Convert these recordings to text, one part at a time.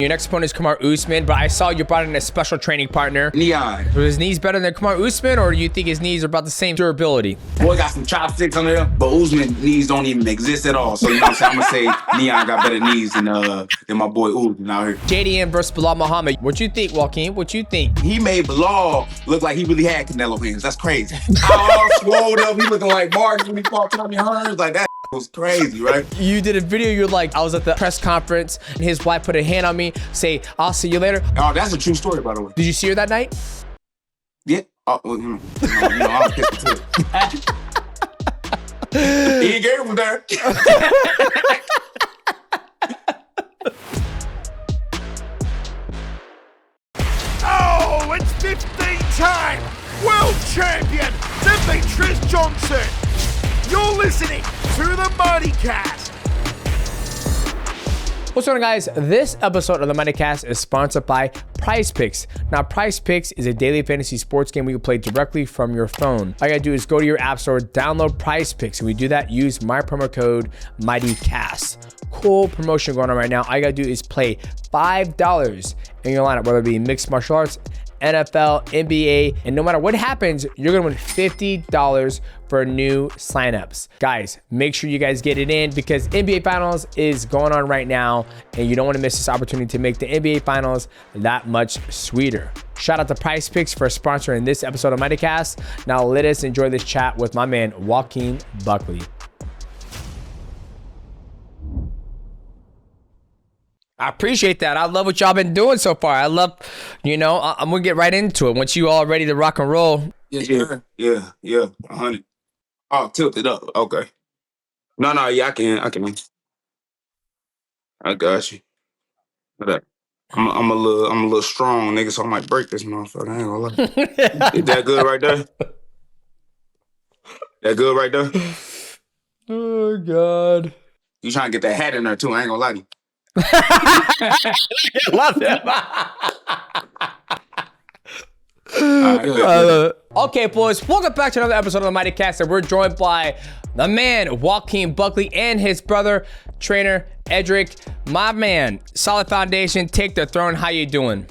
Your next opponent is Kamaru Usman, but I saw you brought in a special training partner. Neon. Are his knees better than Kamaru Usman, or do you think his knees are about the same durability? Boy got some chopsticks on there, but Usman knees don't even exist at all. So you know what I'm saying? I'm gonna say Neon got better knees than my boy Usman out here. JDM versus Belal Muhammad. What you think, Joaquin? What you think? He made Belal look like he really had Canelo hands. That's crazy. All swole up. He looking like Martin when he fought Tommy Hearns. Like that was crazy, right? You did a video. You're like, I was at the press conference, and his wife put a hand on me, say, "I'll see you later." Oh, that's a true story, by the way. Did you see her that night? Yeah. Oh, well, I'm pissed too. Ian Garry was there. Oh, it's 15-time world champion Demetrious Johnson. You're listening to the MATTRESS. What's going on, guys? This episode of the MATTRESS is sponsored by Prize Picks. Now, Prize Picks is a daily fantasy sports game where you play directly from your phone. All you gotta do is go to your app store, download Prize Picks, and we do that, use my promo code MATTRESS. Cool promotion going on right now. All you gotta do is play $5 in your lineup, whether it be mixed martial arts, NFL, NBA, and no matter what happens, you're gonna win $50 for new signups. Guys, make sure you guys get it in because NBA Finals is going on right now, and you don't wanna miss this opportunity to make the NBA Finals that much sweeter. Shout out to Prize Picks for sponsoring this episode of MATTRESS. Now let us enjoy this chat with my man, Joaquin Buckley. I appreciate that. I love what y'all been doing so far. I love, I'm gonna get right into it. Once you all ready to rock and roll. Yeah, 100. Oh, tilt it up. Okay. No, yeah, I can. I got you. What I'm a little strong, nigga, so I might break this motherfucker. I ain't gonna lie. Is that good right there? That good right there? Oh, God. You trying to get that hat in there, too. I ain't gonna lie to you. I love him. Okay, boys, welcome back to another episode of the MATTRESS, and we're joined by the man, Joaquin Buckley, and his brother, trainer, Edric. My man, solid foundation, take the throne. How you doing?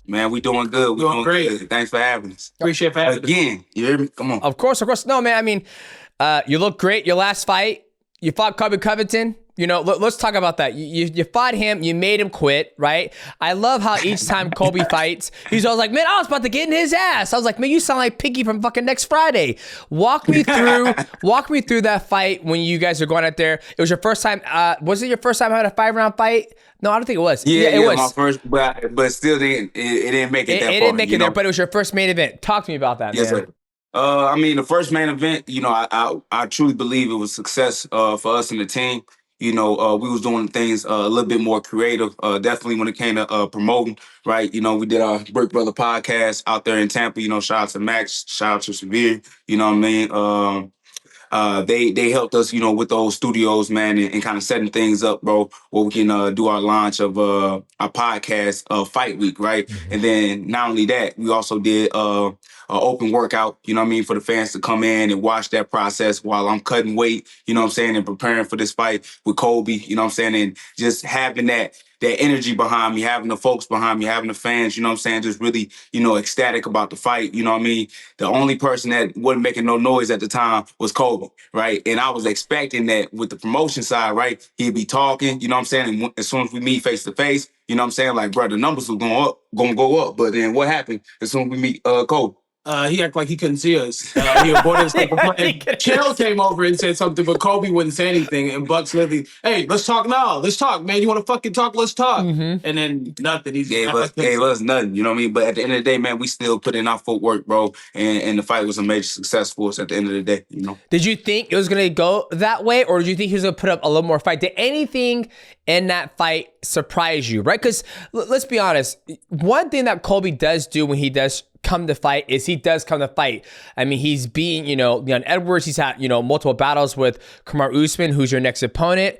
Man, we doing good. We doing great. Good. Thanks for having us. Appreciate for having us. Again, you hear me? Come on. Of course. No, man, I mean, you look great. Your last fight, you fought Covington. Let's talk about that. You fought him, you made him quit, right? I love how each time Colby fights, he's always like, man, I was about to get in his ass. I was like, man, you sound like Pinky from fucking Next Friday. Walk me through that fight when you guys are going out there. It was your first time, was it your first time having a 5-round fight? No, I don't think it was. Yeah, it was. My first, but still it didn't make it that far. It didn't make it there, but it was your first main event. Talk to me about that, yes, man. Sir. I mean, the first main event, I truly believe it was success for us and the team. We was doing things a little bit more creative, definitely when it came to promoting, right? We did our Brick Brother podcast out there in Tampa, shout out to Max, shout out to Severe, you know what I mean? They helped us, with those studios, man, and kind of setting things up, bro, where we can do our launch of our podcast, Fight Week, right? Mm-hmm. And then not only that, we also did open workout, for the fans to come in and watch that process while I'm cutting weight, and preparing for this fight with Colby, and just having that energy behind me, having the folks behind me, having the fans, just really, ecstatic about the fight, The only person that wasn't making no noise at the time was Colby, right? And I was expecting that with the promotion side, right? He'd be talking, and as soon as we meet face to face, like, bro, the numbers were gonna go up. But then what happened as soon as we meet Colby? He acted like he couldn't see us. He avoided us. And Chael came over and said something, but Colby wouldn't say anything. And Buck's literally, hey, let's talk now. Let's talk, man. You want to fucking talk? Let's talk. Mm-hmm. And then nothing. He gave us nothing, you know what I mean? But at the end of the day, man, we still put in our footwork, bro. And the fight was a major success for us at the end of the day, Did you think it was going to go that way? Or did you think he was going to put up a little more fight? Did anything in that fight surprise you, right? Because let's be honest, one thing that Colby does do when he does come to fight is he does come to fight. I mean, he's being, Leon Edwards, he's had, multiple battles with Kamaru Usman, who's your next opponent.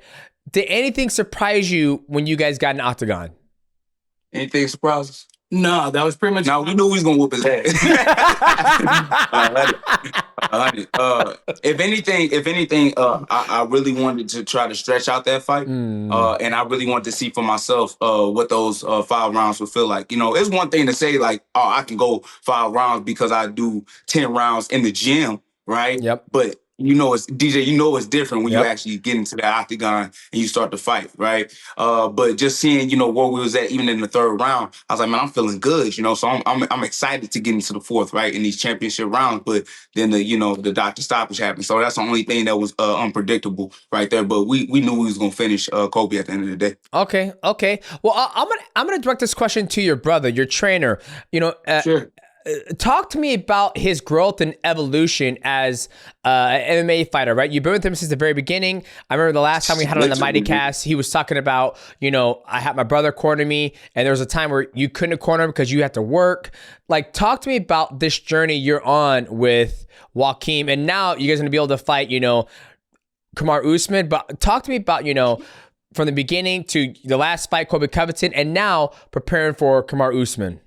Did anything surprise you when you guys got an octagon? Anything surprise us? No, that was pretty much. Now we knew we was gonna whoop his ass. If anything, I really wanted to try to stretch out that fight, and I really wanted to see for myself what those 5 rounds would feel like. You know, it's one thing to say like, oh, I can go 5 rounds because I do 10 rounds in the gym, right? Yep. But you know, it's DJ. You know, it's different when you actually get into the octagon and you start to fight, right? But just seeing, you know, where we was at, even in the 3rd round, I was like, man, I'm feeling good, you know. So I'm excited to get into the 4th, right, in these championship rounds. But then the doctor stoppage happened, so that's the only thing that was unpredictable right there. But we knew we was gonna finish Colby at the end of the day. Okay. Well, I'm gonna direct this question to your brother, your trainer. You know, Sure. Talk to me about his growth and evolution as an MMA fighter, right? You've been with him since the very beginning. I remember the last time we had him on the Mighty Cast, he was talking about, you know, I had my brother corner me, and there was a time where you couldn't corner him because you had to work. Like, talk to me about this journey you're on with Joaquin, and now you guys are going to be able to fight, you know, Kamaru Usman, but talk to me about, you know, from the beginning to the last fight, Colby Covington, and now preparing for Kamaru Usman.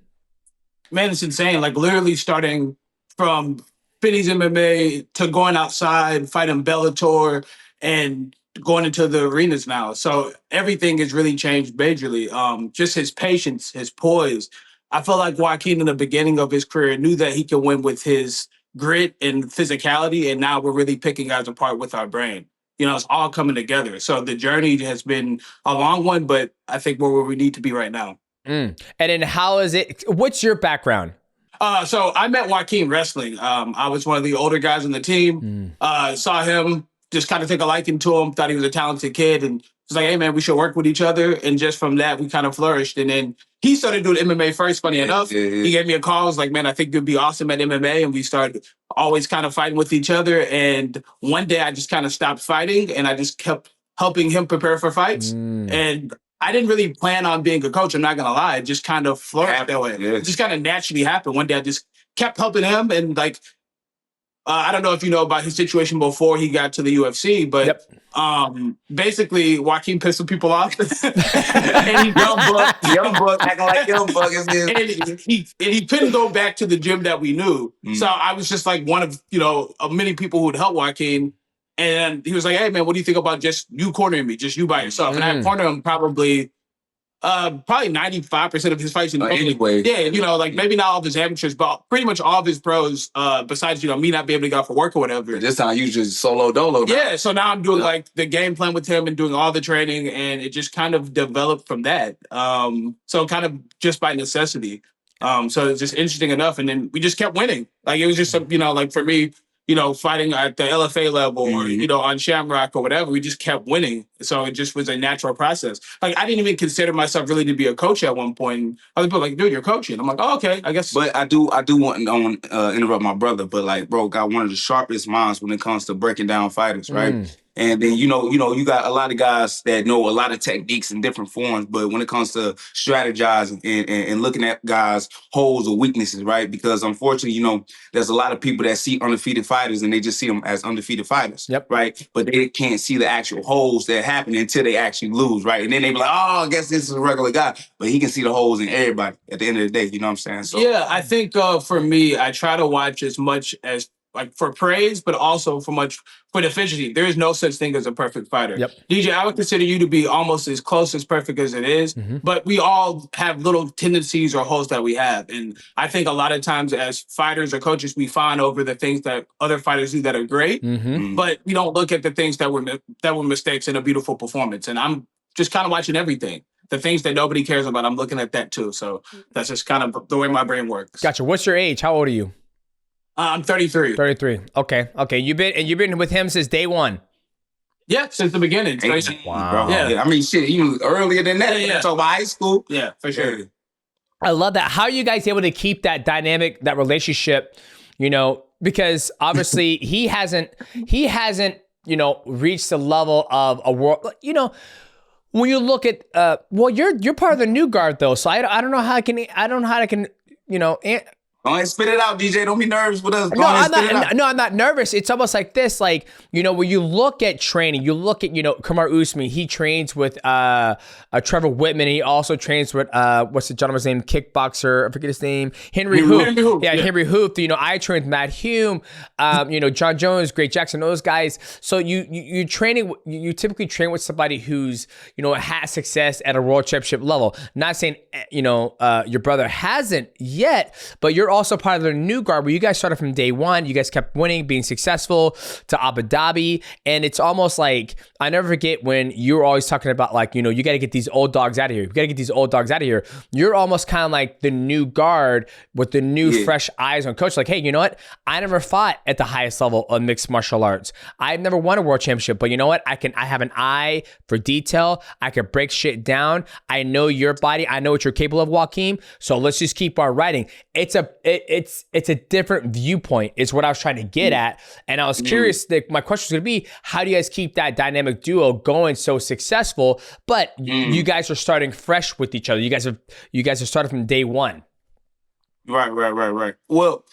Man, it's insane. Like literally starting from Finney's MMA to going outside, fighting Bellator, and going into the arenas now. So everything has really changed majorly. Just his patience, his poise. I feel like Joaquin in the beginning of his career knew that he could win with his grit and physicality, and now we're really picking guys apart with our brain. You know, it's all coming together. So the journey has been a long one, but I think we're where we need to be right now. And then how is it? What's your background? So I met Joaquin wrestling. I was one of the older guys on the team. Saw him, just kind of take a liking to him, thought he was a talented kid, and was like, hey, man, we should work with each other. And just from that, we kind of flourished. And then he started doing MMA first, funny enough. He gave me a call. I was like, man, I think you'd be awesome at MMA. And we started always kind of fighting with each other. And one day I just kind of stopped fighting, and I just kept helping him prepare for fights. And I didn't really plan on being a coach. I'm not going to lie. It just kind of flourished that way. It just kind of naturally happened. One day I just kept helping him. And like, I don't know if you know about his situation before he got to the UFC, but basically Joaquin pissed some people off. And young buck, acting like young buck is this. And he couldn't go back to the gym that we knew. So I was just like one of, of many people who would help Joaquin. And he was like, hey, man, what do you think about just you cornering me, just you by yourself? And I cornered him probably 95% of his fights. Anyway. Yeah, like maybe not all of his amateurs, but pretty much all of his pros, besides, me not being able to go out for work or whatever. This time you just solo dolo. Yeah, so now I'm doing like the game plan with him and doing all the training, and it just kind of developed from that. So kind of just by necessity. So it's just interesting enough. And then we just kept winning. Like it was just, like for me, fighting at the LFA level or, on Shamrock or whatever, we just kept winning. So it just was a natural process. Like, I didn't even consider myself really to be a coach at one point. Other people like, dude, you're coaching. I'm like, oh, okay, I guess. But I do want to interrupt my brother, but like, bro, got one of the sharpest minds when it comes to breaking down fighters, right? And then, you got a lot of guys that know a lot of techniques in different forms, but when it comes to strategizing and looking at guys' holes or weaknesses, right? Because unfortunately, there's a lot of people that see undefeated fighters and they just see them as undefeated fighters, right? But they can't see the actual holes that happen until they actually lose, right? And then they be like, oh, I guess this is a regular guy. But he can see the holes in everybody at the end of the day, you know what I'm saying? So yeah, I think for me, I try to watch as much as like for praise, but also for deficiency. There is no such thing as a perfect fighter. DJ, I would consider you to be almost as close as perfect as it is, but we all have little tendencies or holes that we have. And I think a lot of times as fighters or coaches, we fawn over the things that other fighters do that are great, but we don't look at the things that were mistakes in a beautiful performance. And I'm just kind of watching everything. The things that nobody cares about, I'm looking at that too. So that's just kind of the way my brain works. Gotcha. What's your age? How old are you? I'm 33. 33. Okay. You've been with him since day one. Yeah, since the beginning. Wow. Yeah. I mean, shit, even earlier than that. Yeah. So high school. Yeah, for sure. Yeah. I love that. How are you guys able to keep that dynamic, that relationship? Because obviously he hasn't, reached the level of a world. When you look at, you're part of the new guard though, so I don't know how I can Go ahead, spit it out, DJ. Don't be nervous with us. Go No, ahead, I'm spit it out. not. No, I'm not nervous. It's almost like this. Like, you know, when you look at training, you look at, you know, Kamaru Usman. He trains with Trevor Whitman. He also trains with what's the gentleman's name? Kickboxer. I forget his name. Henry Hooft. Yeah, Henry Hooft. You know, I trained with Matt Hume. You know, John Jones, Great Jackson. Those guys. So you training. You typically train with somebody who's, you know, has success at a world championship level. Not saying, you know, your brother hasn't yet, but you're also part of the new guard where you guys started from day one. You guys kept winning, being successful to Abu Dhabi. And it's almost like, I never forget when you were always talking about, like, you know, you got to get these old dogs out of here. You got to get these old dogs out of here. You're almost kind of like the new guard with the new fresh eyes on coach. Like, hey, you know what? I never fought at the highest level of mixed martial arts. I've never won a world championship, but you know what? I have an eye for detail. I can break shit down. I know your body. I know what you're capable of, Joaquin. So let's just keep on writing. It's a different viewpoint is what I was trying to get at. And I was curious, my question was going to be, how do you guys keep that dynamic duo going so successful? But you guys are starting fresh with each other. You guys are starting from day one. Right. Well,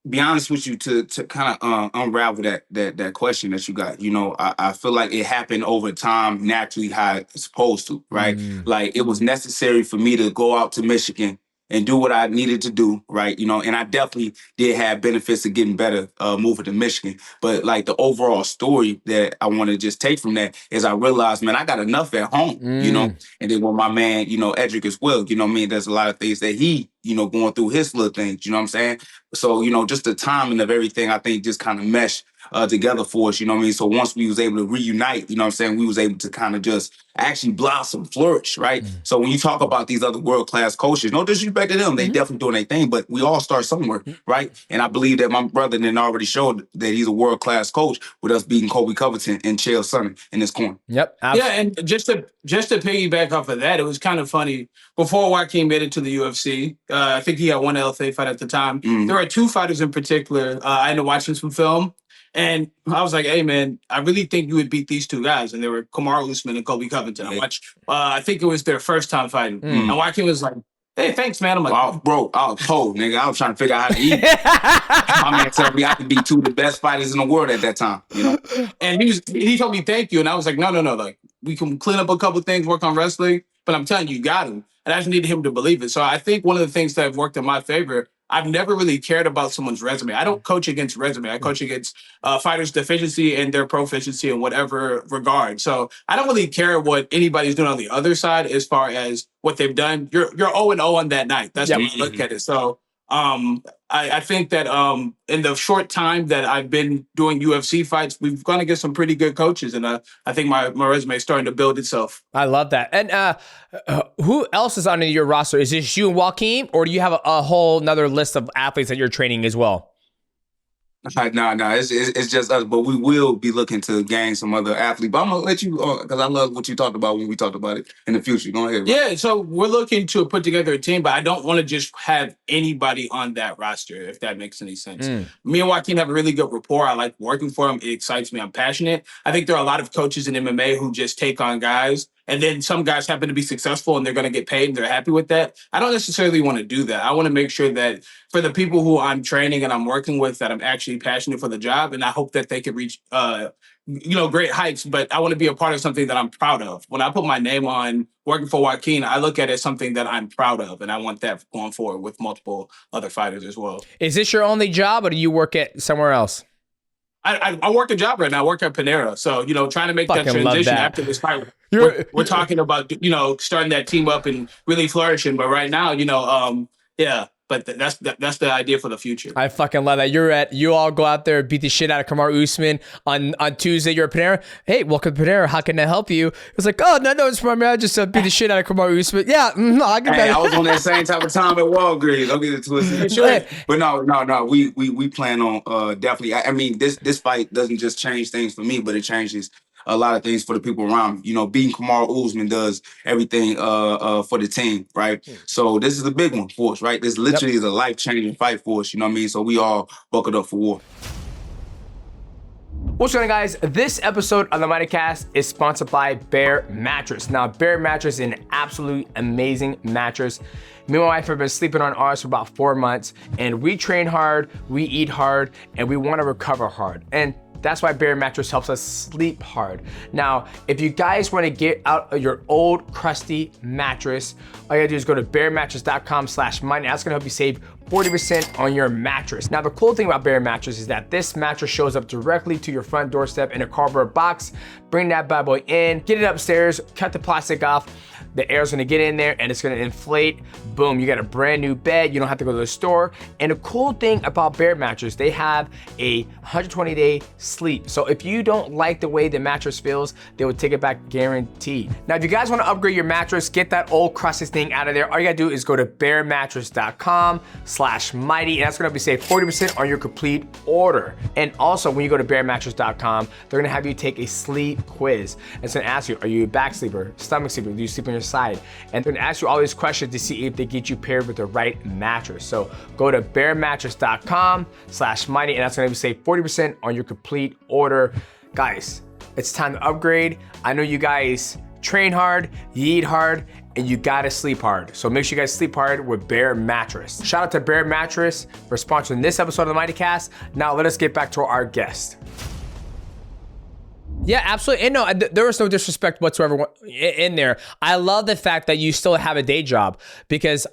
be honest with you, to kind of unravel that question that you got, you know, I feel like it happened over time naturally how it's supposed to, right? Like, it was necessary for me to go out to Michigan and do what I needed to do, right? You know, and I definitely did have benefits of getting better moving to Michigan. But like, the overall story that I want to just take from that is I realized, man, I got enough at home, you know? And then with my man, you know, Edric as well, you know what I mean? There's a lot of things that he, you know, going through his little things, you know what I'm saying? So, you know, just the timing of everything, I think just kind of meshed together for us, you know what I mean? So once we was able to reunite, you know what I'm saying, we was able to kind of just actually blossom, flourish, right? So when you talk about these other world-class coaches, no disrespect to them, they definitely doing their thing, but we all start somewhere, right? And I believe that my brother then already showed that he's a world-class coach with us beating Colby Covington and Chael Sonnen in this corner. Yep. Yeah, and just to piggyback off of that, it was kind of funny. Before Joaquin made it to the UFC, I think he had one LFA fight at the time. There are two fighters in particular. I ended up watching some film, and I was like, hey, man, I really think you would beat these two guys. And they were Kamaru Usman and Colby Covington. I watched, I think it was their first time fighting. And Joaquin was like, hey, thanks, man. I'm like, I was told, nigga. I was trying to figure out how to eat. My man told me I could beat two of the best fighters in the world at that time, you know? And he told me thank you. And I was like, no. Like, we can clean up a couple things, work on wrestling, but I'm telling you, you got him. And I just needed him to believe it. So I think one of the things that have worked in my favor, I've never really cared about someone's resume. I don't coach against resume. I coach against fighters' deficiency and their proficiency in whatever regard. So I don't really care what anybody's doing on the other side as far as what they've done. You're 0-0 on that night. That's the way I look at it. So I think that in the short time that I've been doing UFC fights, we've gone to get some pretty good coaches. And I think my resume is starting to build itself. I love that. And who else is on your roster? Is this you and Joaquin, or do you have a whole nother list of athletes that you're training as well? No, it's just us, but we will be looking to gain some other athletes. But I'm gonna let you, because I love what you talked about when we talked about it in the future. Go ahead. Bro. Yeah, so we're looking to put together a team, but I don't want to just have anybody on that roster, if that makes any sense. Me and Joaquin have a really good rapport. I like working for him. It excites me. I'm passionate. I think there are a lot of coaches in MMA who just take on guys, and then some guys happen to be successful and they're going to get paid and they're happy with that. I don't necessarily want to do that. I want to make sure that for the people who I'm training and I'm working with, that I'm actually passionate for the job, and I hope that they can reach, great heights. But I want to be a part of something that I'm proud of. When I put my name on working for Joaquin, I look at it as something that I'm proud of, and I want that going forward with multiple other fighters as well. Is this your only job, or do you work at somewhere else? I work a job right now. I work at Panera. So, trying to make that transition after this fight. We're talking about, starting that team up and really flourishing. But right now, but that's the idea for the future. I fucking love that. You all go out there, beat the shit out of Kamaru Usman on Tuesday. You're at Panera. Hey, welcome to Panera. How can I help you? It's like, oh, no, it's from me. I just beat the shit out of Kamaru Usman. Yeah, I can. Hey, I was on that same type of time at Walgreens. Don't get it twisted. Sure. But no. We plan on definitely. I mean, this fight doesn't just change things for me, but it changes a lot of things for the people around me. Beating Kamaru Usman does everything for the team, right? So this is a big one for us, right? This literally is a life-changing fight for us, you know what I mean? So we all buckled up for war. What's going on, guys? This episode of the MATTRESS is sponsored by Bear Mattress. Now, Bear Mattress is an absolute amazing mattress. Me and my wife have been sleeping on ours for about 4 months, and we train hard, we eat hard, and we want to recover hard. And that's why Bear Mattress helps us sleep hard. Now, if you guys want to get out of your old crusty mattress, all you gotta do is go to bearmattress.com/money. That's gonna help you save 40% on your mattress. Now, the cool thing about Bear Mattress is that this mattress shows up directly to your front doorstep in a cardboard box. Bring that bad boy in, get it upstairs, cut the plastic off. The air's gonna get in there and it's gonna inflate. Boom, you got a brand new bed. You don't have to go to the store. And the cool thing about Bear Mattress, they have a 120-day sleep. So if you don't like the way the mattress feels, they will take it back guaranteed. Now, if you guys wanna upgrade your mattress, get that old crusty thing out of there, all you gotta do is go to bearmattress.com/mighty, and that's gonna be save 40% on your complete order. And also, when you go to bearmattress.com, they're gonna have you take a sleep quiz. It's gonna ask you, are you a back sleeper, stomach sleeper, do you sleep on your side? And they're gonna ask you all these questions to see if they get you paired with the right mattress. So go to bearmattress.com/mighty, and that's gonna be save 40% on your complete order. Guys, it's time to upgrade. I know you guys train hard, you eat hard, and you gotta sleep hard. So make sure you guys sleep hard with Bear Mattress. Shout out to Bear Mattress for sponsoring this episode of the MATTRESS. Now let us get back to our guest. Yeah, absolutely. And no, there was no disrespect whatsoever in there. I love the fact that you still have a day job because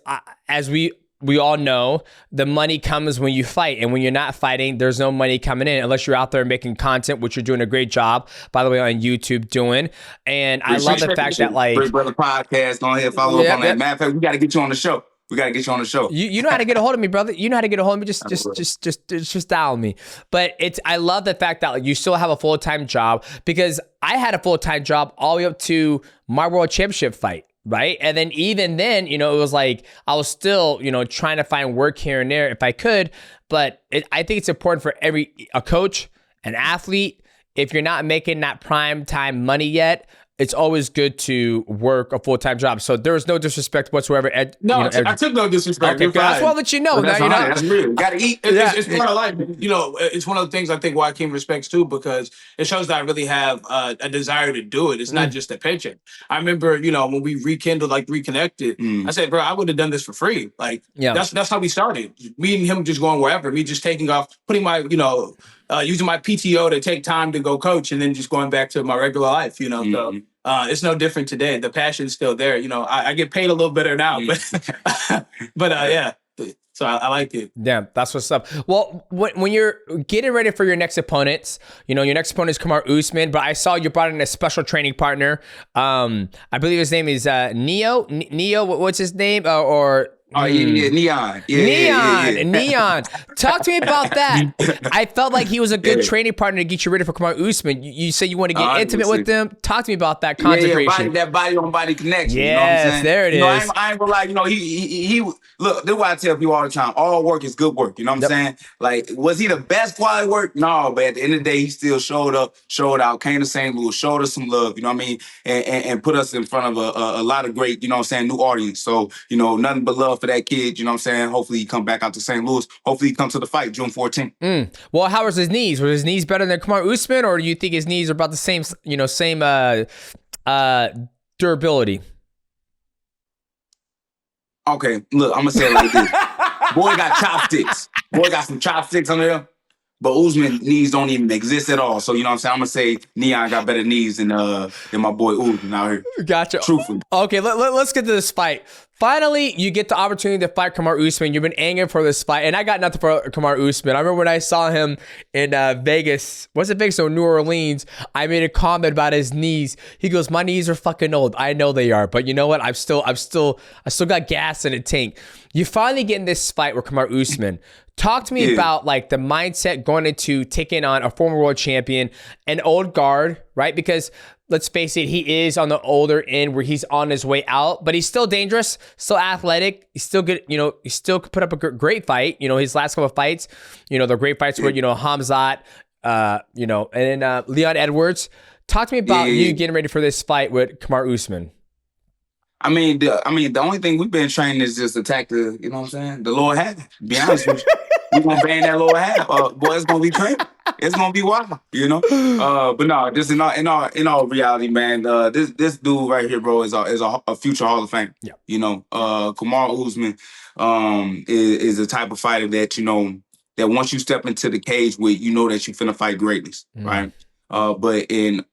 as we all know, the money comes when you fight. And when you're not fighting, there's no money coming in unless you're out there making content, which you're doing a great job, by the way, on YouTube doing. And I love the fact that, like, Big Brother Podcast, go ahead, follow up on that. Matter of fact, we got to get you on the show. We gotta get you on the show. You know how to get a hold of me, brother. You know how to get a hold of me. Just dial me. But I love the fact that, like, you still have a full-time job, because I had a full-time job all the way up to my world championship fight, right? And then even then, it was like I was still, trying to find work here and there if I could. But I think it's important for a coach, an athlete, if you're not making that prime time money yet, it's always good to work a full-time job. So there was no disrespect whatsoever. I took no disrespect. Okay, that's why I'll let you know. That's real. Gotta eat. It's part of life. It's one of the things I think Joaquin respects too, because it shows that I really have a desire to do it. It's not just a paycheck. I remember, when we reconnected, I said, bro, I would have done this for free. Like, that's how we started. Me and him just going wherever, me just taking off, putting my, using my PTO to take time to go coach, and then just going back to my regular life, So it's no different today. The passion's still there. I get paid a little better now, but yeah. So I like it. Yeah, that's what's up. Well, when you're getting ready for your next opponents, your next opponent is Kamaru Usman, but I saw you brought in a special training partner. I believe his name is Neo. Neo, what's his name? Neon. Neon. Talk to me about that. I felt like he was a good training partner to get you ready for Kamaru Usman. You say you want to get intimate with them. Talk to me about that consecration. That body-on-body connection. Yes, you know what I'm saying? There it is. I ain't gonna lie. He look. This is why I tell people all the time: all work is good work. You know what I'm saying? Like, was he the best quality work? No, but at the end of the day, he still showed up, showed out, came to St. Louis, showed us some love. You know what I mean? And put us in front of a lot of great, new audience. So nothing but love for that kid. You know what I'm saying? Hopefully he come back out to St. Louis. Hopefully he comes to the fight June 14th. Well, how was his knees? Were his knees better than Kamaru Usman, or do you think his knees are about the same, same durability? Okay, look, I'm gonna say it like this. Boy got chopsticks. Boy got some chopsticks on there. But Usman knees don't even exist at all. So, you know what I'm saying? I'm going to say Neon got better knees than my boy Usman out here. Gotcha. Truthfully. Okay, let's get to this fight. Finally, you get the opportunity to fight Kamaru Usman. You've been angling for this fight, and I got nothing for Kamaru Usman. I remember when I saw him in Vegas. Was it Vegas or New Orleans? I made a comment about his knees. He goes, "My knees are fucking old." I know they are, but you know what? I still got gas in the tank. You finally get in this fight with Kamaru Usman. Talk to me about like the mindset going into taking on a former world champion, an old guard, right? Because let's face it, he is on the older end where he's on his way out, but he's still dangerous, still athletic. He's still good. He still could put up a great fight. His last couple of fights, the great fights were, Hamzat, and then Leon Edwards. Talk to me about you getting ready for this fight with Kamaru Usman. I mean, the only thing we've been training is just attack the, you know what I'm saying? The Lord had it, to be honest with you. we gonna ban that little half. Boy, it's gonna be crazy. It's gonna be wild, you know. But no, just in all reality, man. This dude right here, bro, is a future Hall of Fame. Yeah. You know, Kamaru Usman is the type of fighter that, you know, that once you step into the cage with, you know that you finna fight greatness, right? But in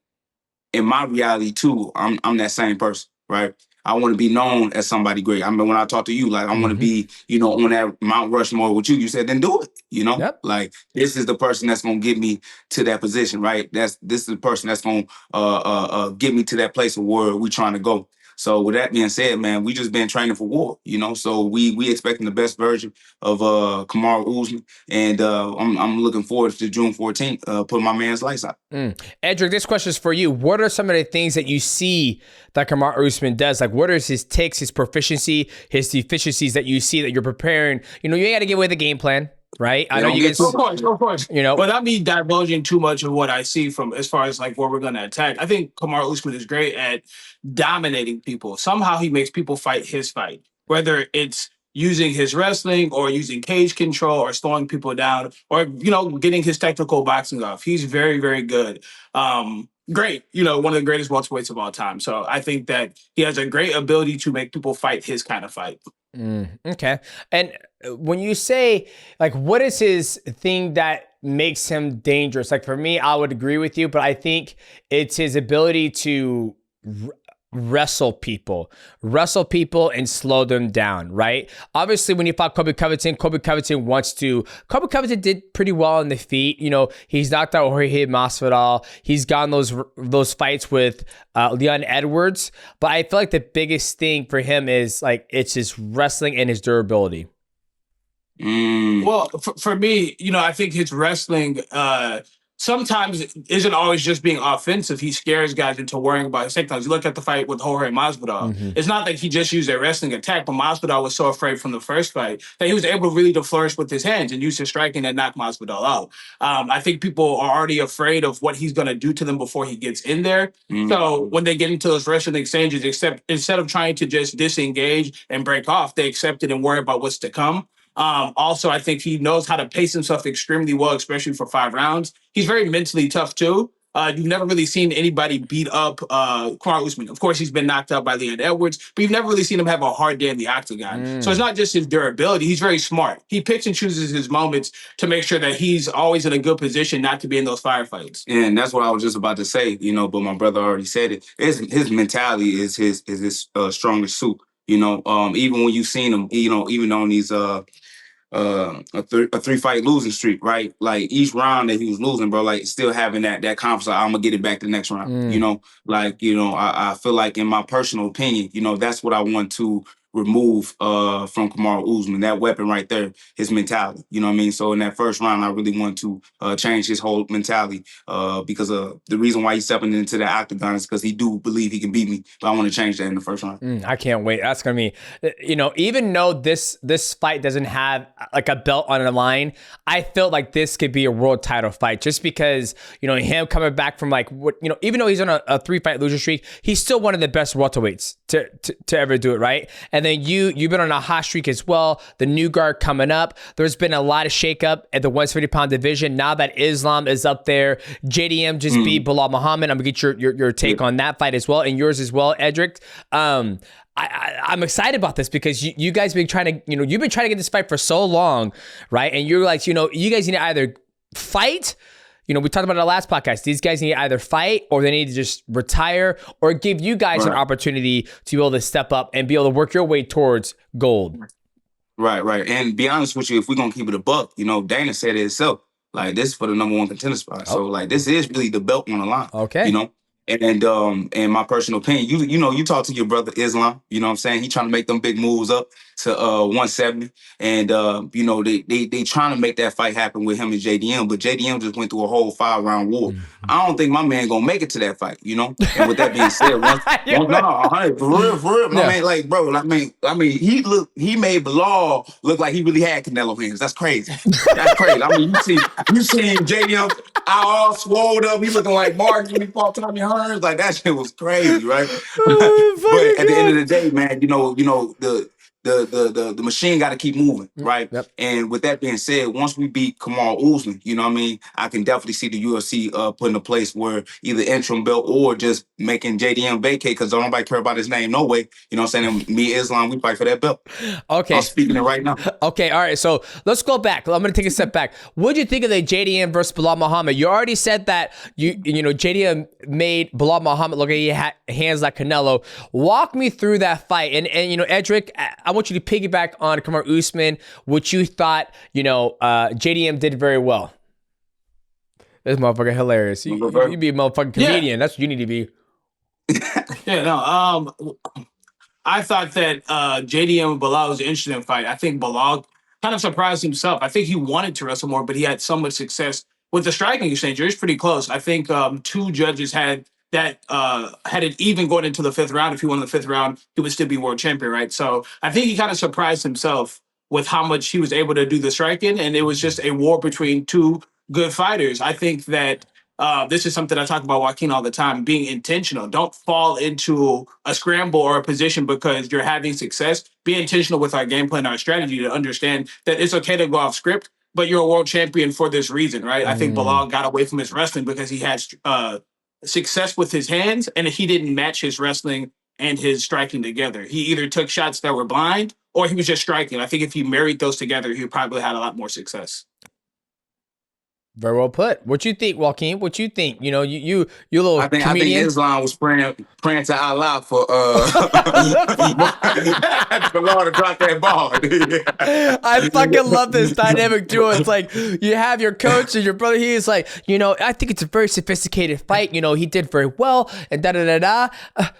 my reality too, I'm that same person, right? I want to be known as somebody great. I mean, when I talk to you, like I want to be, you know, on that Mount Rushmore with you. You said, then do it. You know, like this is the person that's gonna get me to that position, right? This is the person that's gonna get me to that place of where we trying to go. So with that being said, man, we just been training for war, you know. So we expecting the best version of Kamaru Usman, and I'm looking forward to June 14th, putting my man's lights out. Edric, this question is for you. What are some of the things that you see that Kamaru Usman does? Like, what is his ticks, his proficiency, his deficiencies that you see that you're preparing? You know, you ain't got to give away the game plan, right? I know you guys. Of course. You know, without me divulging too much of what I see from as far as like where we're going to attack, I think Kamaru Usman is great at dominating people. Somehow he makes people fight his fight, whether it's using his wrestling or using cage control or slowing people down or, you know, getting his technical boxing off. He's very, very good. Great, you know, one of the greatest welterweights of all time. So I think that he has a great ability to make people fight his kind of fight. Okay. And when you say, like, what is his thing that makes him dangerous? Like, for me, I would agree with you, but I think it's his ability to wrestle people and slow them down, right? Obviously, when you fought Colby Covington did pretty well on the feet. You know, he's knocked out Jorge Masvidal. He's gotten those fights with Leon Edwards. But I feel like the biggest thing for him is, like, it's his wrestling and his durability. Well, for me, you know, I think his wrestling sometimes isn't always just being offensive. He scares guys into worrying about his takedowns. You look at the fight with Jorge Masvidal. It's not that he just used a wrestling attack, but Masvidal was so afraid from the first fight that he was able really to flourish with his hands and use his striking and knock Masvidal out. I think people are already afraid of what he's going to do to them before he gets in there. So when they get into those wrestling exchanges, instead of trying to just disengage and break off, they accept it and worry about what's to come. Also, I think he knows how to pace himself extremely well, especially for 5 rounds. He's very mentally tough, too. You've never really seen anybody beat up Kamaru Usman. Of course, he's been knocked out by Leon Edwards, but you've never really seen him have a hard day in the octagon. So it's not just his durability. He's very smart. He picks and chooses his moments to make sure that he's always in a good position not to be in those firefights. And that's what I was just about to say, you know, but my brother already said it. His mentality is his strongest suit. You know, even when you've seen him, you know, even on these a 3-fight losing streak, right? Like each round that he was losing, bro, like still having that confidence, like, I'm gonna get it back the next round. You know, like, you know, I feel like in my personal opinion, you know, that's what I want to remove from Kamaru Usman, that weapon right there, his mentality. You know what I mean? So in that first round, I really want to change his whole mentality because the reason why he's stepping into that octagon is because he do believe he can beat me. But I want to change that in the first round. I can't wait. That's going to be, you know, even though this fight doesn't have like a belt on the line, I felt like this could be a world title fight just because, you know, him coming back from like, what, you know, even though he's on a 3-fight losing streak, he's still one of the best welterweights to ever do it, right? And then you've been on a hot streak as well. The new guard coming up. There's been a lot of shakeup at the 170-pound division. Now that Islam is up there, JDM just beat Belal Muhammad. I'm gonna get your take on that fight as well, and yours as well, Edric. I'm excited about this because you guys been trying to, you know, you've been trying to get this fight for so long, right? And you're like, you know, you guys need to either fight. You know, we talked about it in the last podcast. These guys need to either fight or they need to just retire or give you guys an opportunity to be able to step up and be able to work your way towards gold. Right. And be honest with you, if we're going to keep it a buck, you know, Dana said it himself. Like, this is for the #1 contender spot. So, like, this is really the belt on the line. Okay. You know? And my personal opinion, you know, you talk to your brother Islam, you know what I'm saying? He trying to make them big moves up to 170. And, you know, they trying to make that fight happen with him and JDM, but JDM just went through a whole 5-round war. I don't think my man gonna make it to that fight, you know? And with that being said, for real, my man, like, bro, I mean, he made Belal look like he really had Canelo hands. That's crazy. That's crazy. I mean, you seen JDM all swole up. He looking like Mark when he fought Tommy Hearns. Like, that shit was crazy, right? But at the end of the day, man, you know, the machine got to keep moving, right? Yep. And with that being said, once we beat Kamaru Usman, you know what I mean, I can definitely see the UFC put in a place where either interim belt or just making JDM vacate because don't nobody care about his name no way. You know what I'm saying? And me, Islam, we fight for that belt. Okay. I'm speaking it right now. Okay, all right. So let's go back. I'm going to take a step back. What did you think of the JDM versus Belal Muhammad? You already said that you know JDM made Belal Muhammad look like he had hands like Canelo. Walk me through that fight. And you know, Edric, I want you to piggyback on Kamaru Usman, which you thought, you know, JDM did very well. This motherfucker hilarious. You be a motherfucking comedian. Yeah. That's what you need to be. I thought that JDM and Belal was an interesting fight. I think Belal kind of surprised himself. I think he wanted to wrestle more, but he had so much success with the striking exchange. It was pretty close. I think two judges had it even going into the fifth round. If he won the fifth round, he would still be world champion, right? So I think he kind of surprised himself with how much he was able to do the striking, and it was just a war between two good fighters. I think that this is something I talk about Joaquin all the time, being intentional. Don't fall into a scramble or a position because you're having success. Be intentional with our game plan, our strategy to understand that it's okay to go off script, but you're a world champion for this reason, right? I think Belal got away from his wrestling because he had success with his hands and he didn't match his wrestling and his striking together. He either took shots that were blind or he was just striking. I think if he married those together, he probably had a lot more success. Very well put. What you think, Joaquin? What you think? You know, you little comedian. I think Islam was praying to Allah for Belal to drop that ball. I fucking love this dynamic duo. It's like you have your coach and your brother. He is like, you know, I think it's a very sophisticated fight. You know, he did very well and da da da da.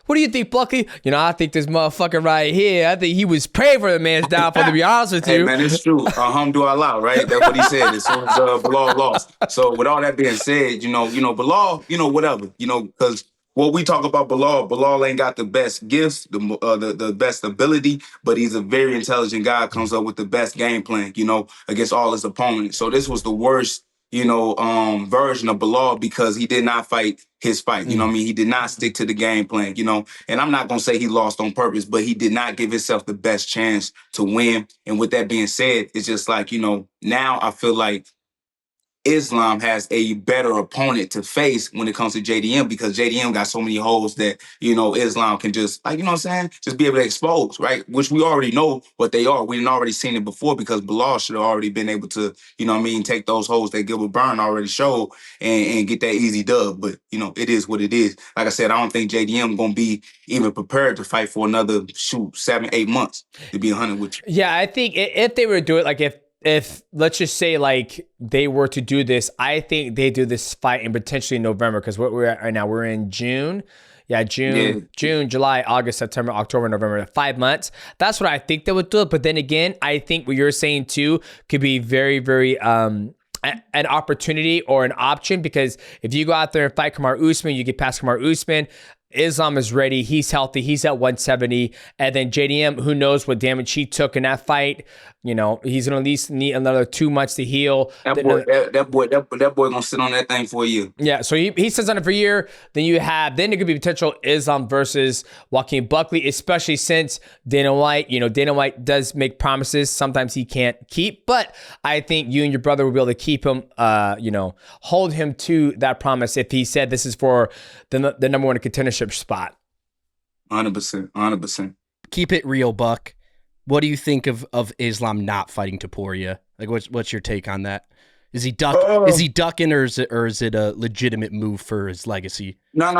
What do you think, Buckley? You know, I think this motherfucker right here. I think he was praying for the man's downfall. To be honest with you, hey man, it's true. Alhamdulillah, right? That's what he said as soon as Belal lost. So with all that being said, you know, Belal, you know, whatever, you know, because what we talk about Belal ain't got the best gifts, the best ability, but he's a very intelligent guy, comes up with the best game plan, you know, against all his opponents. So this was the worst, you know, version of Belal because he did not fight his fight. You know what I mean? He did not stick to the game plan, you know, and I'm not going to say he lost on purpose, but he did not give himself the best chance to win. And with that being said, it's just like, you know, now I feel like Islam has a better opponent to face when it comes to JDM because JDM got so many holes that, you know, Islam can just, like, you know what I'm saying? Just be able to expose, right? Which we already know what they are. We've already seen it before because Belal should have already been able to, you know what I mean, take those holes that Gilbert Burns already showed and get that easy dub. But, you know, it is what it is. Like I said, I don't think JDM going to be even prepared to fight for another, 7-8 months, to be 100 with you. Yeah, I think if they were to do it, like if let's just say like they were to do this, I think they do this fight in potentially November because what we're at right now, we're in June. Yeah, June, July, August, September, October, November, 5 months. That's what I think they would do. But then again, I think what you're saying too could be very, very an opportunity or an option because if you go out there and fight Kamaru Usman, you get past Kamaru Usman. Islam is ready. He's healthy. He's at 170. And then JDM, who knows what damage he took in that fight. You know, he's going to at least need another 2 months to heal. That boy going to sit on that thing for a year. Yeah, so he sits on it for a year. Then it could be potential Islam versus Joaquin Buckley, especially since Dana White does make promises. Sometimes he can't keep. But I think you and your brother will be able to keep him, hold him to that promise if he said this is for the number one contendership spot. 100%. Keep it real, Buck. What do you think of Islam not fighting Topuria? Like, what's your take on that? Is he ducking, or is it a legitimate move for his legacy? No.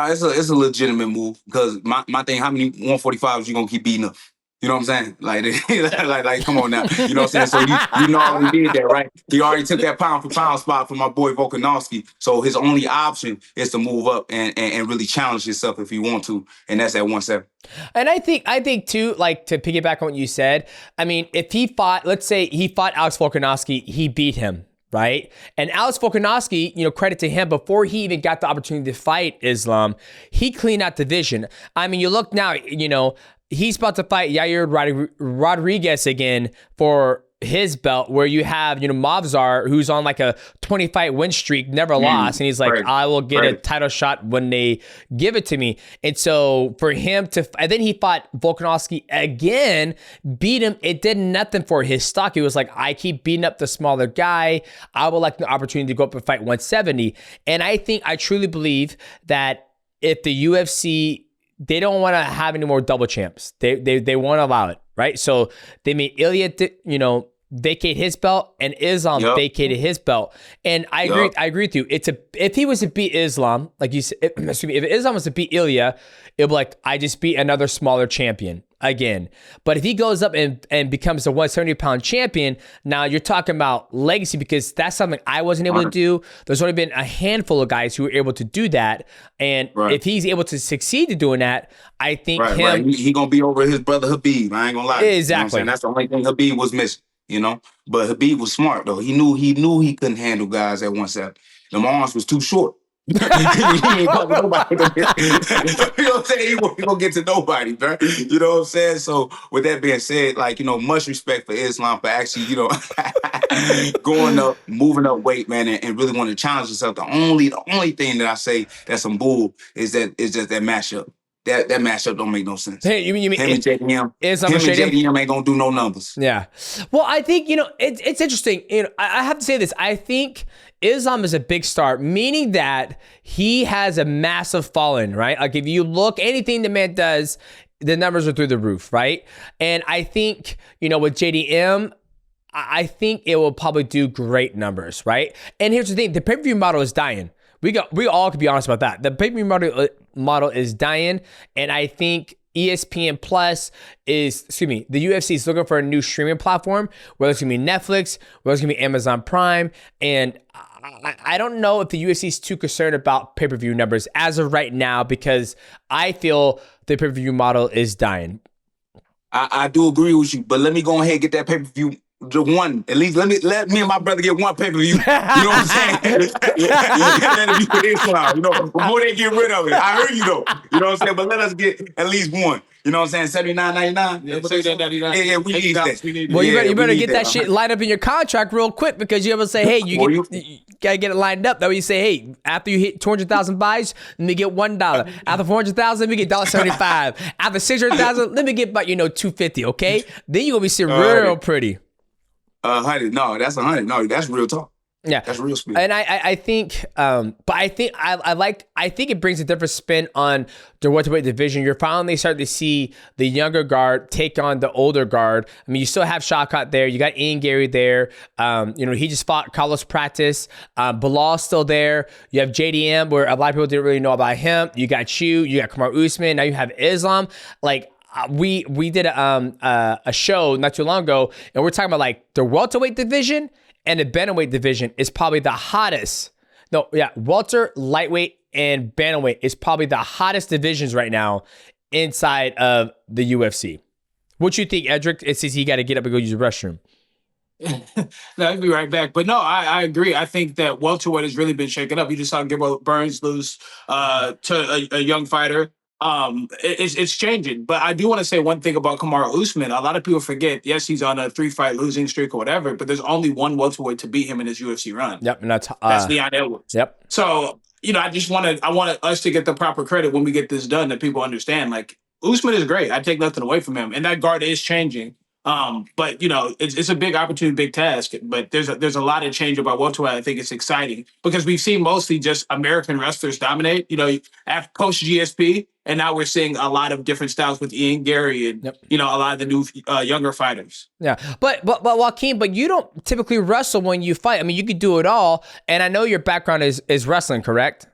It's a legitimate move because my thing, how many 145s you gonna keep beating up? You know what I'm saying? Like, come on now. You know what I'm saying? So you know how he did that, right? He already took that pound for pound spot from my boy Volkanovski. So his only option is to move up and really challenge himself if he want to, and that's at 170. And I think too, like to piggyback on what you said, I mean, if he fought, let's say he fought Alex Volkanovski, he beat him, right? And Alex Volkanovski, you know, credit to him, before he even got the opportunity to fight Islam, he cleaned out division. I mean, you look now, you know, he's about to fight Yair Rodriguez again for his belt, where you have, Mavzar, who's on like a 20-fight win streak, never lost, and he's like, I will get a title shot when they give it to me. And so for him and then he fought Volkanovski again, beat him. It did nothing for his stock. He was like, I keep beating up the smaller guy. I would like the opportunity to go up and fight 170. And I truly believe that if the UFC, they don't want to have any more double champs. They won't allow it, right? So they made Ilia, vacate his belt, and Islam vacated his belt. And I agree with you. If he was to beat Islam, like you said, if Islam was to beat Ilia, it'd be like, I just beat another smaller champion again. But if he goes up and becomes the 170-pound champion, now you're talking about legacy, because that's something I wasn't able to do. There's only been a handful of guys who were able to do that. And if he's able to succeed in doing that, I think he gonna be over his brother Khabib. I ain't gonna lie. Exactly. That's the only thing Khabib was missing. But Khabib was smart though. He knew he couldn't handle guys at 170. Them arms was too short. He ain't talking to nobody. You know what I'm saying? He won't get to nobody, bro. You know what I'm saying? So with that being said, much respect for Islam for actually, going up, moving up weight, man, and really want to challenge yourself. The only thing that I say that's some bull is just that matchup. That matchup don't make no sense. Hey, you mean him and JDM? Islam and JDM ain't gonna do no numbers. Yeah. Well, I think it's interesting. I have to say this. I think Islam is a big star, meaning that he has a massive following, right? Like if you look, anything the man does, the numbers are through the roof, right? And I think with JDM, I think it will probably do great numbers, right? And here's the thing: the pay-per-view model is dying. We all could be honest about that. The pay-per-view model is dying, and I think ESPN Plus the UFC is looking for a new streaming platform, whether it's gonna be Netflix, whether it's gonna be Amazon Prime, and I don't know if the UFC is too concerned about pay-per-view numbers as of right now, because I feel the pay-per-view model is dying. I do agree with you, but let me go ahead and get that pay-per-view. One, at least let me and my brother get one pay-per-view. You know what I'm saying? Before they get rid of it. I heard you though. You know what I'm saying? But let us get at least one. You know what I'm saying? $79.99. Yeah, $79.99. Yeah, we need that. Well, you better get that shit lined up in your contract real quick, because you ever say, hey, you gotta get it lined up. That way you say, hey, after you hit 200,000 buys, let me get $1. After 400,000, let me get $1.75. After 600,000, let me get about $2.50. Okay, then you gonna be sitting real pretty. 100. No, that's 100. No, that's real talk. Yeah, that's real speed. And I think, but I think I think it brings a different spin on the welterweight division. You're finally starting to see the younger guard take on the older guard. I mean, you still have CUCK there. You got Ian Garry there. He just fought Carlos Pratis. Belal's still there. You have JDM, where a lot of people didn't really know about him. You got you got Kamaru Usman. Now you have Islam. We did a show not too long ago, and we're talking about the welterweight division and the bantamweight division is probably the hottest. Welter, lightweight, and bantamweight is probably the hottest divisions right now inside of the UFC. What you think, Edric? It says he got to get up and go use the restroom. No, I'll be right back. But no, I agree. I think that welterweight has really been shaken up. You just saw Gilbert Burns lose to a young fighter. It's changing. But I do want to say one thing about Kamaru Usman. A lot of people forget, yes, he's on a 3-fight losing streak or whatever, but there's only one welterweight to beat him in his UFC run. Yep, and that's Leon Edwards. Yep. So, I want us to get the proper credit when we get this done, that people understand. Usman is great. I take nothing away from him. And that guard is changing. But it's a big opportunity, big task. But there's a lot of change about welterweight. I think it's exciting because we've seen mostly just American wrestlers dominate. After post GSP, and now we're seeing a lot of different styles with Ian Garry and a lot of the new younger fighters. Yeah, but Joaquin, but you don't typically wrestle when you fight. I mean, you could do it all, and I know your background is wrestling, correct?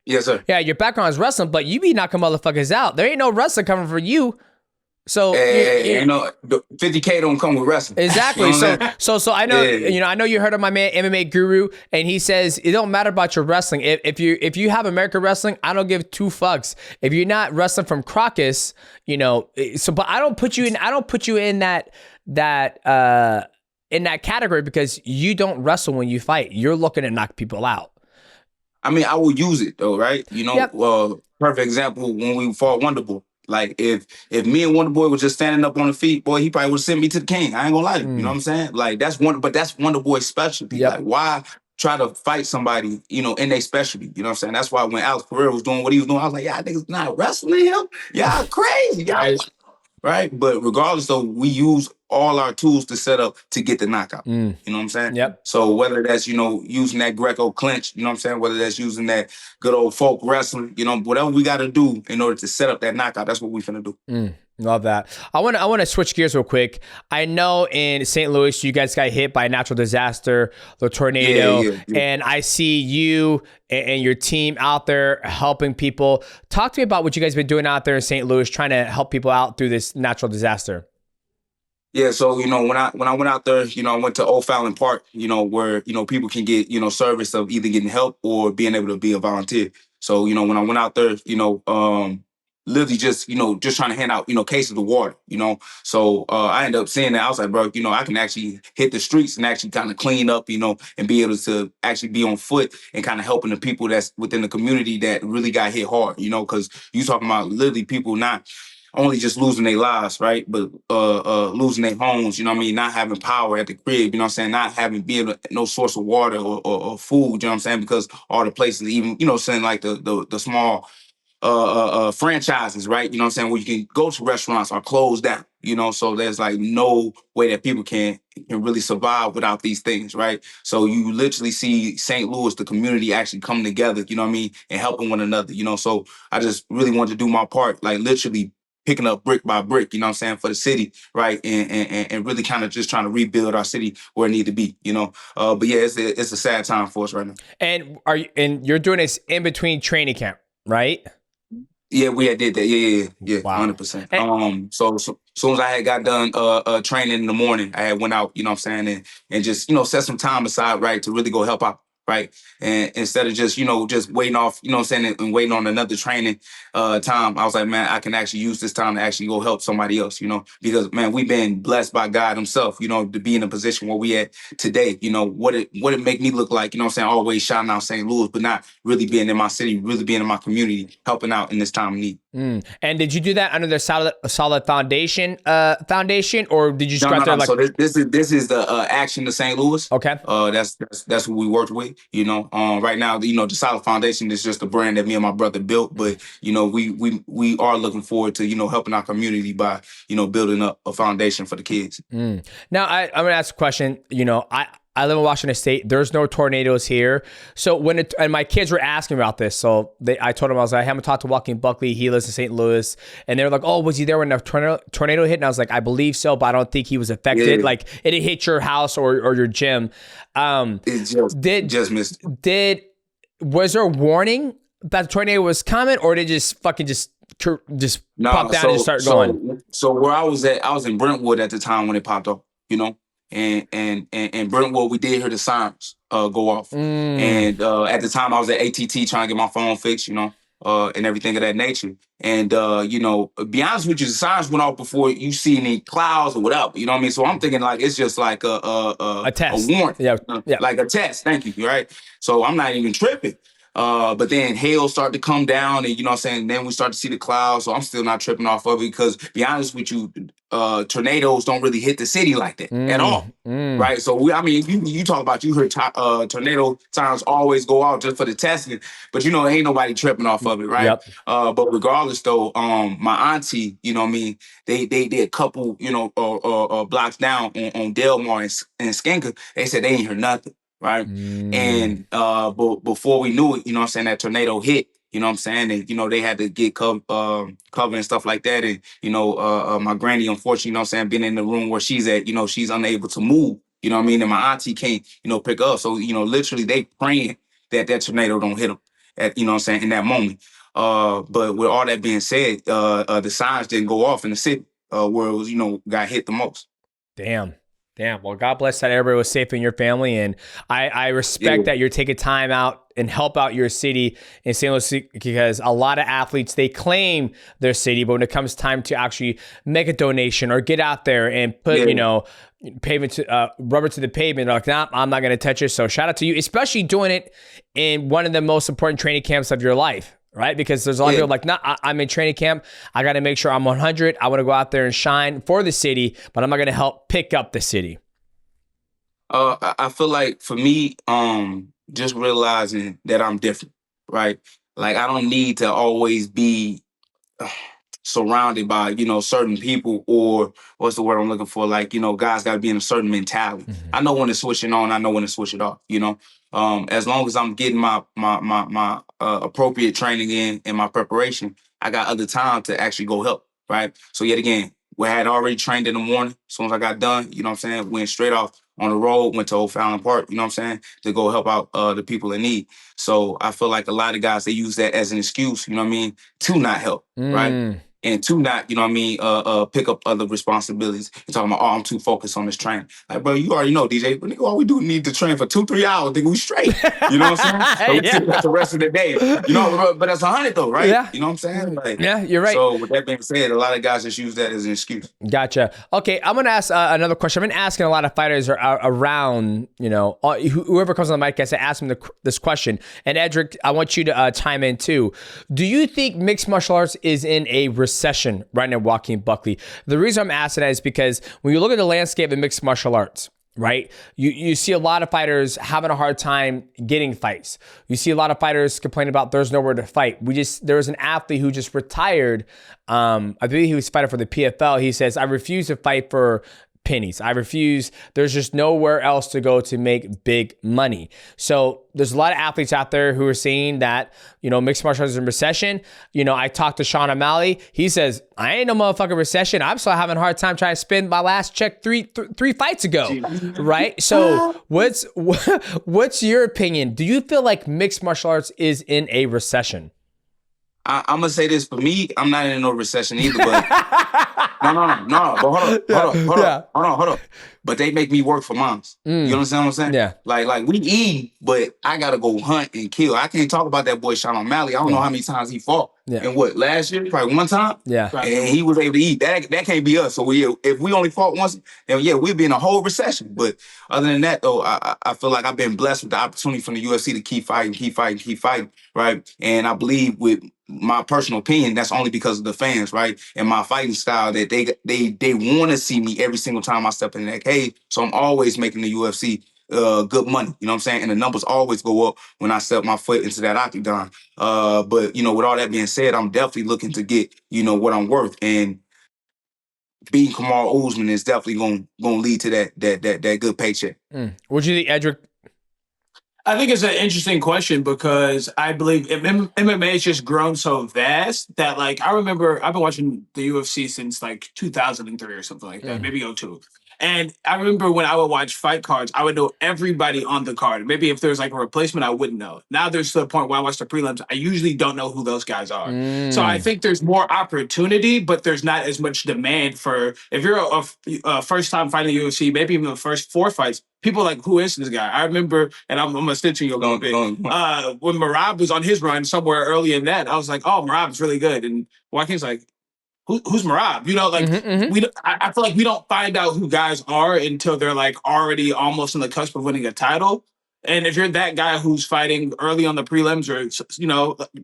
Yes, sir. Yeah, your babackground is wrestling, but you be knocking motherfuckers out. There ain't no wrestling coming for you. So ain't no 50K don't come with wrestling. Exactly. So I know I know you heard of my man MMA Guru, and he says it don't matter about your wrestling. If you have American wrestling, I don't give two fucks. If you're not wrestling from Crocus, but I don't put you in that category because you don't wrestle when you fight. You're looking to knock people out. I mean, I will use it though, right? Yep. Perfect example when we fought Wonderboy. Like if me and Wonder Boy was just standing up on the feet, boy, he probably would send me to the king. I ain't gonna lie to you. You know what I'm saying? Like that's Wonder Boy's specialty. Yep. Like why try to fight somebody, in their specialty? You know what I'm saying? That's why when Alex Pereira was doing what he was doing, I was like, y'all niggas not wrestling him. Y'all crazy. Y'all right? But regardless, though, we use all our tools to set up to get the knockout. You know what I'm saying? Yep. So whether that's, using that Greco clinch, you know what I'm saying? Whether that's using that good old folk wrestling, whatever we got to do in order to set up that knockout, that's what we finna do. Love that. I want to switch gears real quick. I know in St. Louis, you guys got hit by a natural disaster, the tornado, Yeah. and I see you and your team out there helping people. Talk to me about what you guys have been doing out there in St. Louis, trying to help people out through this natural disaster. Yeah, so when I went out there, I went to O'Fallon Park, where people can get service of either getting help or being able to be a volunteer. So when I went out there, literally just trying to hand out cases of water. So I ended up seeing that. I was like, bro, I can actually hit the streets and actually kind of clean up, and be able to actually be on foot and kind of helping the people that's within the community that really got hit hard. Because you talking about literally people not only just losing their lives, right? But losing their homes, not having power at the crib, not having no source of water or food, because all the places, even, saying like the small franchises, right? Where you can go to restaurants are closed down, so there's like no way that people can really survive without these things, right? So you literally see St. Louis, the community actually coming together, and helping one another, so I just really wanted to do my part, like literally picking up brick by brick, for the city, right? And really kind of just trying to rebuild our city where it need to be, But yeah, it's a sad time for us right now. And you're doing this in between training camp, right? Yeah, we had did that. Yeah, Wow. 100%. So soon as I had got done training in the morning, I had went out, and just, set some time aside, right, to really go help out. Right. And instead of just, just waiting off, and waiting on another training time, I was like, man, I can actually use this time to actually go help somebody else, because, man, we've been blessed by God himself, to be in a position where we at today, what it make me look like, always shouting out St. Louis, but not really being in my city, really being in my community, helping out in this time of need. And did you do that under the solid foundation, or did you just go out there like? So this is the Action to St. Louis. Okay. That's who we worked with. Right now, the Solid Foundation is just a brand that me and my brother built, but we are looking forward to helping our community by building up a foundation for the kids. Now I'm gonna ask a question. I live in Washington State. There's no tornadoes here. So and my kids were asking about this. So I told them, I was like, I haven't talked to Joaquin Buckley. He lives in St. Ous. And they were like, oh, was he there when the tornado hit? And I was like, I believe so, but I don't think he was affected. Yeah. Like it hit your house or your gym. It just missed. Was there a warning that the tornado was coming, or did it just fucking just pop down and just start going? So where I was at, I was in Brentwood at the time when it popped off, And Brentwood, we did hear the sirens go off. And at the time, I was at ATT trying to get my phone fixed, and everything of that nature. And, be honest with you, the sirens went off before you see any clouds or whatever, you know what I mean? So I'm thinking like it's just like a test. A warrant. Yeah. Like a test. Thank you, right? So I'm not even tripping. But then hail started to come down and, then we start to see the clouds. So I'm still not tripping off of it because, be honest with you, tornadoes don't really hit the city like that at all. Right? So, you talk about, you heard tornado sirens always go out just for the testing, but, ain't nobody tripping off of it, right? Yep. But regardless, though, my auntie, they did a couple, blocks down on Delmar and Skanka. They said they ain't heard nothing. Right. And but before we knew it, that tornado hit, and, they had to get cover and stuff like that. And, my granny, unfortunately, been in the room where she's at, she's unable to move, and my auntie can't, pick up. So, literally they praying that tornado don't hit them at, in that moment. But with all that being said, the signs didn't go off in the city where it was, got hit the most. Damn. Well, God bless that everybody was safe in your family. And I respect that you're taking time out and help out your city in St. Louis, because a lot of athletes, they claim their city, but when it comes time to actually make a donation or get out there and put, pavement to rubber to the pavement, they're like, nah, I'm not going to touch it. So shout out to you, especially doing it in one of the most important training camps of your life. right? Because there's a lot of people like, nah, I'm in training camp. I got to make sure I'm 100. I want to go out there and shine for the city, but I'm not going to help pick up the city. I feel like for me, just realizing that I'm different, right? Like I don't need to always be surrounded by, certain people, or what's the word I'm looking for? Like, guys got to be in a certain mentality. I know when to switch it on. I know when to switch it off, as long as I'm getting my appropriate training in and my preparation, I got other time to actually go help, right? So yet again, we had already trained in the morning. As soon as I got done, went straight off on the road, went to Old Fallon Park, to go help out the people in need. So I feel like a lot of guys, they use that as an excuse, to not help, right? And to not, pick up other responsibilities. You're talking about, I'm too focused on this training. Like, bro, you already know, DJ, but nigga, all we do need to train for 2-3 hours, nigga, we straight. You know what I'm saying? So we the rest of the day. But that's 100 though, right? Yeah. You know what I'm saying? Like, yeah, you're right. So with that being said, a lot of guys just use that as an excuse. Gotcha. Okay, I'm going to ask another question. I've been asking a lot of fighters around, whoever comes on the mic, I ask them this question. And Edric, I want you to chime in too. Do you think mixed martial arts is in a recession right now, Joaquin Buckley? The reason I'm asking that is because when you look at the landscape of mixed martial arts, right, you see a lot of fighters having a hard time getting fights. You see a lot of fighters complaining about there's nowhere to fight. There was an athlete who just retired. I believe he was fighting for the PFL. He says, I refuse to fight for pennies. I refuse. There's just nowhere else to go to make big money. So there's a lot of athletes out there who are saying that, mixed martial arts is in recession. I talked to Sean O'Malley. He says, I ain't no motherfucking recession. I'm still having a hard time trying to spend my last check three fights ago. Right? So what's your opinion? Do you feel like mixed martial arts is in a recession? I'm gonna say this, for me, I'm not in no recession either, but no. But hold on. But they make me work for moms. You understand what I'm saying? Yeah. Like we eat, but I gotta go hunt and kill. I can't talk about that boy Sean O'Malley. I don't know how many times he fought. Yeah. And what, last year? Probably one time? Yeah. And he was able to eat. That can't be us. So if we only fought once, then we'd be in a whole recession. But other than that, though, I feel like I've been blessed with the opportunity from the UFC to keep fighting, right? And I believe, with my personal opinion, that's only because of the fans, right? And my fighting style, that they want to see me every single time I step in that cage. So I'm always making the UFC good money, you know what I'm saying? And the numbers always go up when I step my foot into that octagon. But with all that being said, I'm definitely looking to get, what I'm worth. And beating Kamaru Usman is definitely gonna lead to that good paycheck. What'd you think, Edric? I think it's an interesting question because I believe MMA has just grown so vast that, like, I remember I've been watching the UFC since like 2003 or something like that, maybe 2002. And I remember when I would watch fight cards, I would know everybody on the card. Maybe if there's like a replacement, I wouldn't know. Now there's to the point where I watch the prelims, I usually don't know who those guys are. So I think there's more opportunity, but there's not as much demand for, if you're a first time fighting the UFC, maybe even the first 4 fights, people are like, who is this guy? I remember, and I'm going to stitch you a little bit, when Merab was on his run somewhere early in that, I was like, oh, Merab's really good. And Joaquin's like, who's Merab? I feel like we don't find out who guys are until they're like already almost on the cusp of winning a title. And if you're that guy who's fighting early on the prelims, or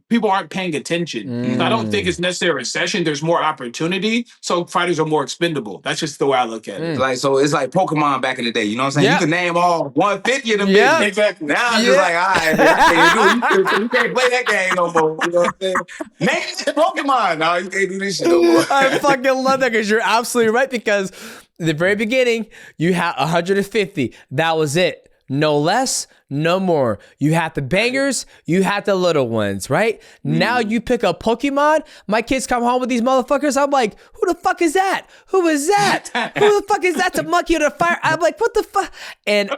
people aren't paying attention. So I don't think it's necessarily a recession. There's more opportunity, so fighters are more expendable. That's just the way I look at it. So it's like Pokemon back in the day. You know what I'm saying? Yeah. You can name all 150 of them. Yeah. Exactly. Now it's just like, all right, man, you can't play that game no more. You know what I'm saying? Name Pokemon. No, you can't do this shit no more. I fucking love that, because you're absolutely right. Because in the very beginning, you had 150. That was it. No less, no more. You had the bangers, you had the little ones, right? Now you pick up Pokemon. My kids come home with these motherfuckers. I'm like, who the fuck is that? Who is that? Who the fuck is that? To monkey on a fire? I'm like, what the fuck? And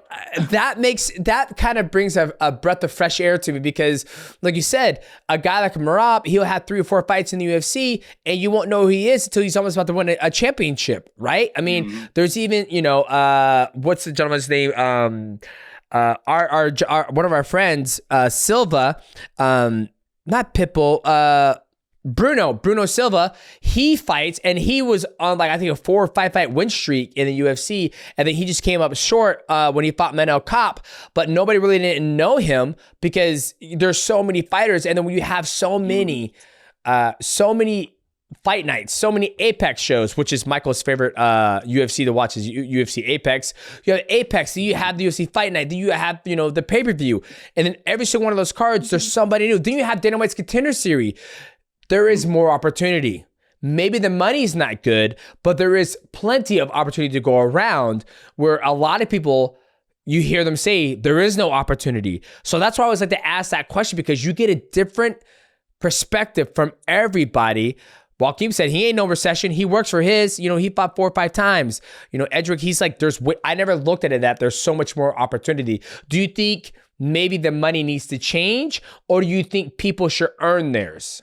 that kind of brings a breath of fresh air to me, because, like you said, a guy like Merab, he'll have 3 or 4 fights in the UFC, and you won't know who he is until he's almost about to win a championship, right? I mean, there's even, what's the gentleman's name? Our one of our friends, Silva, not Pitbull, Bruno Silva, he fights, and he was on like I think a 4 or 5 fight win streak in the UFC, and then he just came up short when he fought Manel Kape, but nobody really didn't know him because there's so many fighters, and then when you have so many fight nights, so many Apex shows, which is Michael's favorite UFC to watch is UFC Apex. You have Apex, then you have the UFC Fight Night, then you have, the pay-per-view. And then every single one of those cards, there's somebody new. Then you have Dana White's Contender Series. There is more opportunity. Maybe the money's not good, but there is plenty of opportunity to go around where a lot of people, you hear them say there is no opportunity. So that's why I always like to ask that question, because you get a different perspective from everybody. Joaquin said he ain't no recession. He works for his, he fought 4 or 5 times. Edric, he's like, I never looked at it that there's so much more opportunity. Do you think maybe the money needs to change, or do you think people should earn theirs?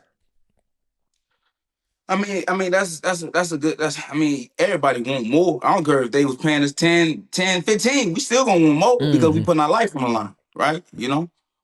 I mean, everybody want more. I don't care if they was paying us 10, 15. We still gonna want more because we putting our life on the line, right?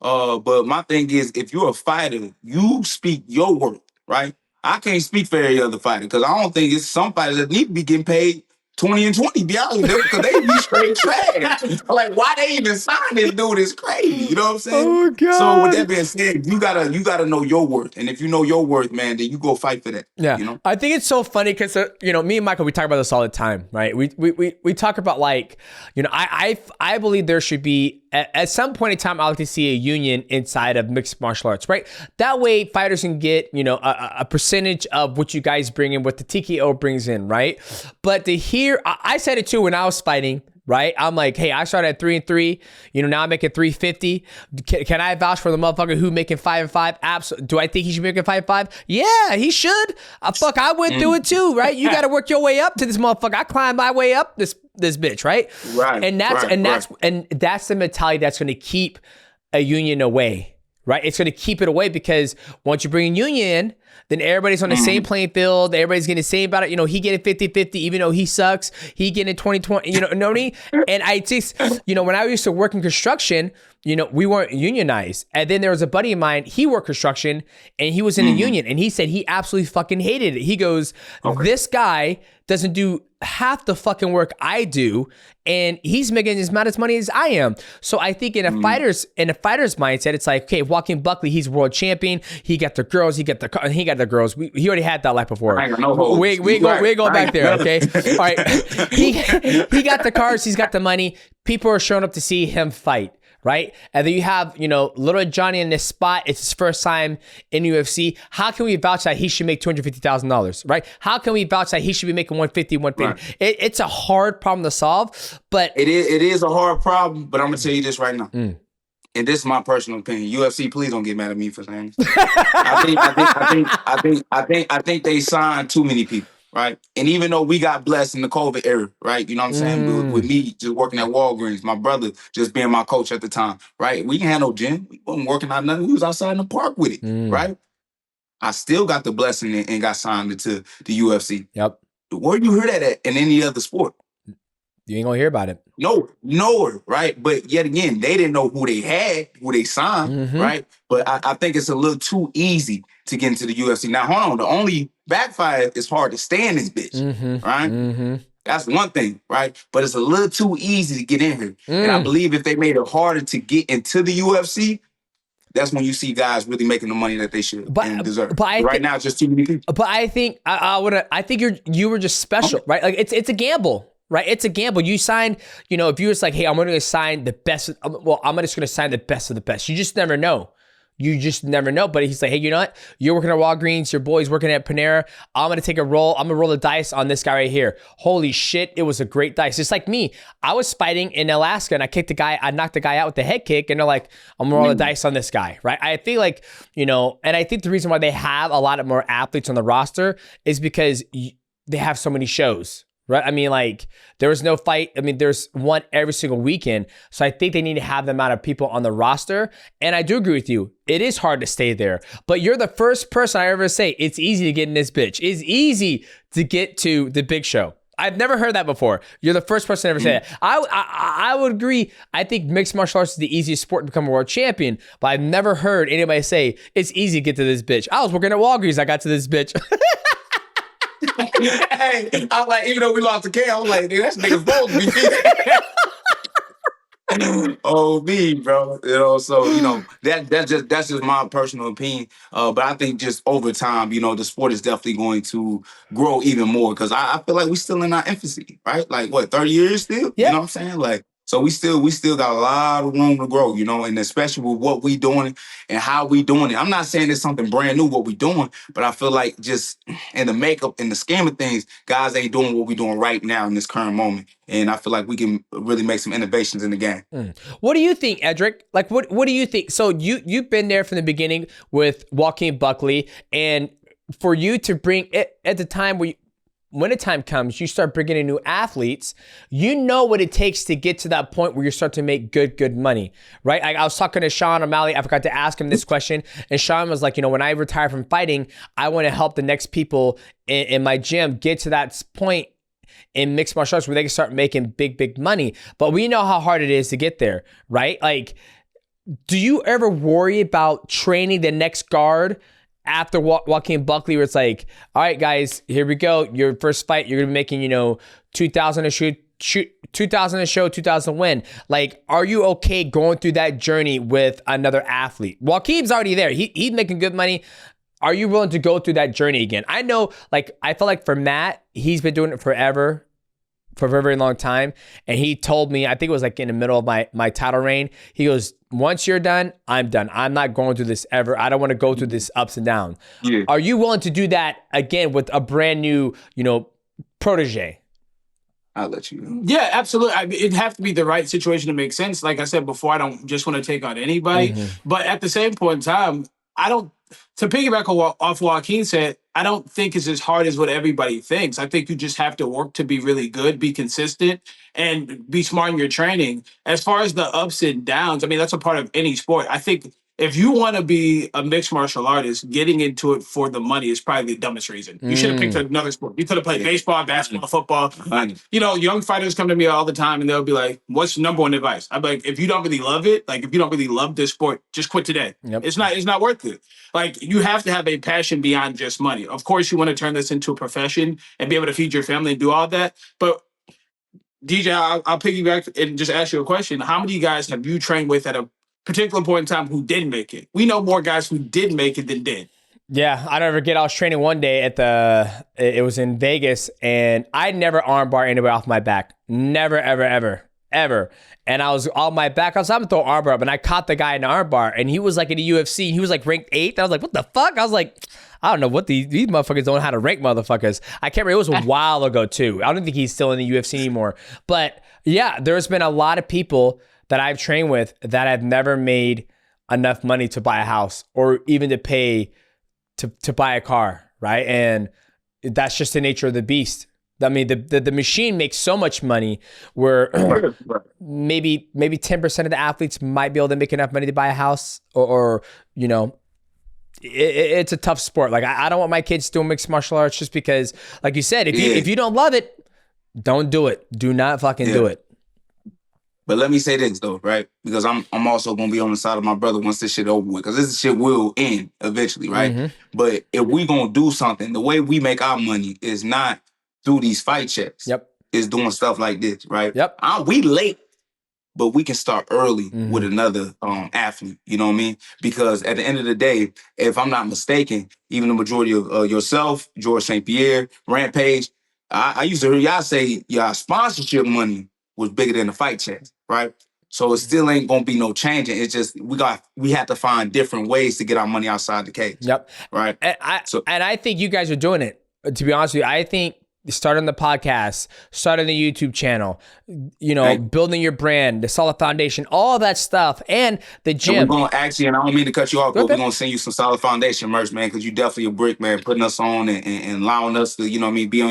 But my thing is, if you're a fighter, you speak your worth, right? I can't speak for every other fighter because I don't think it's some fighters that need to be getting paid 20 and 20, be honest with them, because they be straight trash. Like, why they even sign this dude is crazy. You know what I'm saying? Oh, God. So with that being said, you gotta know your worth. And if you know your worth, man, then you go fight for that. Yeah. I think it's so funny because, me and Michael, we talk about this all the time, right? We talk about like, I believe there should be, at some point in time, I like to see a union inside of mixed martial arts, right? That way fighters can get, a percentage of what you guys bring in, what the TKO brings in, right? But to hear, I said it too when I was fighting, right? I'm like, hey, I started at 3-3. Now I'm making 350. Can I vouch for the motherfucker who making 5-5? Absolutely. Do I think he should be making 5-5? Yeah, he should. I went through it too, right? You got to work your way up to this motherfucker. I climbed my way up this bitch, right? Right. And that's the mentality that's going to keep a union away, right? It's going to keep it away because once you bring a union in, then everybody's on the same playing field. Everybody's getting the same about it. He getting 50-50, even though he sucks. He getting 20-20, know what I mean? And I just, when I used to work in construction, we weren't unionized. And then there was a buddy of mine, he worked construction and he was in a union. And he said he absolutely fucking hated it. He goes, this guy doesn't do half the fucking work I do, and he's making as much money as I am. So I think in a fighter's mindset, it's like, okay, Joaquin Buckley, he's world champion. He got the girls. He got the girls. He already had that life before. We ain't going back there, okay? All right. He got the cars. He's got the money. People are showing up to see him fight. Right? And then you have, little Johnny in this spot. It's his first time in UFC. How can we vouch that he should make $250,000, right? How can we vouch that he should be making 150, 150? Right. It's a hard problem to solve, but it is a hard problem, but I'm going to tell you this right now. And this is my personal opinion. UFC, please don't get mad at me for saying this. I think they signed too many people. Right. And even though we got blessed in the COVID era, right? You know what I'm saying? With me just working at Walgreens, my brother just being my coach at the time, right? We didn't have no gym. We wasn't working out nothing. We was outside in the park with it, right? I still got the blessing and got signed into the UFC. Yep. Where do you hear that at in any other sport? You ain't gonna hear about it. Nowhere, right? But yet again, they didn't know who they had, who they signed, right? But I think it's a little too easy to get into the UFC. Now, hold on. The only backfire is hard to stay in this bitch, right? That's one thing, right? But it's a little too easy to get in here. And I believe if they made it harder to get into the UFC, that's when you see guys really making the money that they should and deserve. But right now, it's just too many people. But I think I think you were just special, right? Like it's a gamble. Right, it's a gamble. You sign, if you was like, hey, I'm going to sign the best. Well, I'm just going to sign the best of the best. You just never know. But he's like, hey, you know what? You're working at Walgreens. Your boy's working at Panera. I'm going to take a roll. I'm going to roll the dice on this guy right here. Holy shit, it was a great dice. It's like me. I was fighting in Alaska and I knocked the guy out with the head kick. And they're like, I'm going to roll the dice on this guy, right? I feel like, and I think the reason why they have a lot of more athletes on the roster is because they have so many shows. Right. I mean, like there was no fight. I mean, there's one every single weekend. So I think they need to have the amount of people on the roster. And I do agree with you. It is hard to stay there, but you're the first person I ever say it's easy to get in this bitch. It's easy to get to the big show. I've never heard that before. You're the first person to ever say that. I would agree. I think mixed martial arts is the easiest sport to become a world champion, but I've never heard anybody say it's easy to get to this bitch. I was working at Walgreens. I got to this bitch. Hey, I'm like, even though we lost the K, I was like, dude, that's niggas both me. Oh, me, bro. You know, so that's just my personal opinion. But I think just over time, the sport is definitely going to grow even more because I feel like we still in our infancy, right? Like what, 30 years still? Yeah. You know what I'm saying? Like, so we still got a lot of room to grow, and especially with what we doing and how we doing it. I'm not saying it's something brand new what we doing, but I feel like just in the makeup, in the scheme of things, guys ain't doing what we doing right now in this current moment. And I feel like we can really make some innovations in the game. What do you think, Edric? Like, what do you think? So you've been there from the beginning with Joaquin Buckley, and for you to bring it at the time when the time comes, you start bringing in new athletes, you know what it takes to get to that point where you start to make good money, right? I was talking to Sean O'Malley. I forgot to ask him this question. And Sean was like, when I retire from fighting, I want to help the next people in my gym get to that point in mixed martial arts where they can start making big money. But we know how hard it is to get there, right? Like, do you ever worry about training the next guard after Joaquin Buckley, where it's like, all right, guys, here we go. Your first fight, you're gonna be making, $2,000 a shoot, $2,000 a show, $2,000 win. Like, are you okay going through that journey with another athlete? Joaquin's already there. He's making good money. Are you willing to go through that journey again? I know, I feel like for Matt, he's been doing it forever. For a very, very long time. And he told me, I think it was in the middle of my title reign, he goes, once you're done, I'm done. I'm not going through this ever. I don't want to go through this ups and downs. Yeah. Are you willing to do that again with a brand new, protege? I'll let you know. Yeah, absolutely. It'd have to be the right situation to make sense. Like I said before, I don't just want to take on anybody. But at the same point in time, to piggyback off Joaquin said, I don't think it's as hard as what everybody thinks. I think you just have to work to be really good, be consistent, and be smart in your training. As far as the ups and downs, that's a part of any sport. I think if you want to be a mixed martial artist, getting into it for the money is probably the dumbest reason. You should have picked another sport. You could have played baseball, basketball, football. Young fighters come to me all the time and they'll be like, what's number one advice? I'm like, if you don't really love it, if you don't really love this sport, just quit today. Yep. It's not worth it. You have to have a passion beyond just money. Of course, you want to turn this into a profession and be able to feed your family and do all that. But DJ, I'll piggyback and just ask you a question. How many guys have you trained with at a particular point in time who didn't make it? We know more guys who did make it than did. Yeah, I don't forget. I was training one day it was in Vegas, and I never armbar anybody off my back. Never, ever. And I was on my back. I was going to throw an armbar up, and I caught the guy in the armbar, and he was in the UFC. He was ranked 8th. I was like, what the fuck? I was like, I don't know what these motherfuckers don't know how to rank motherfuckers. I can't remember. It was a while ago too. I don't think he's still in the UFC anymore. But yeah, there's been a lot of people that I've trained with that have never made enough money to buy a house or even to pay to buy a car, right? And that's just the nature of the beast. I mean, the machine makes so much money where maybe 10% of the athletes might be able to make enough money to buy a house or it's a tough sport. I don't want my kids doing mixed martial arts just because, like you said, if you don't love it, don't do it. Do not fucking do it. But let me say this though, right? Because I'm also gonna be on the side of my brother once this shit over with, because this shit will end eventually, right? But if we gonna do something, the way we make our money is not through these fight checks. Yep. Is doing stuff like this, right? Yep. We late, but we can start early with another athlete. You know what I mean? Because at the end of the day, if I'm not mistaken, even the majority of yourself, George St. Pierre, Rampage, I used to hear y'all say y'all sponsorship money was bigger than the fight checks, right? So it still ain't gonna be no changing. It's just we have to find different ways to get our money outside the cage. Yep. Right. And I think you guys are doing it. To be honest with you, I think starting the podcast, starting the YouTube channel, building your brand, the solid foundation, all that stuff, and the gym. And we're gonna actually, and I don't mean to cut you off, but we're gonna send you some solid foundation merch, man, because you definitely a brick, man, putting us on and allowing us to, be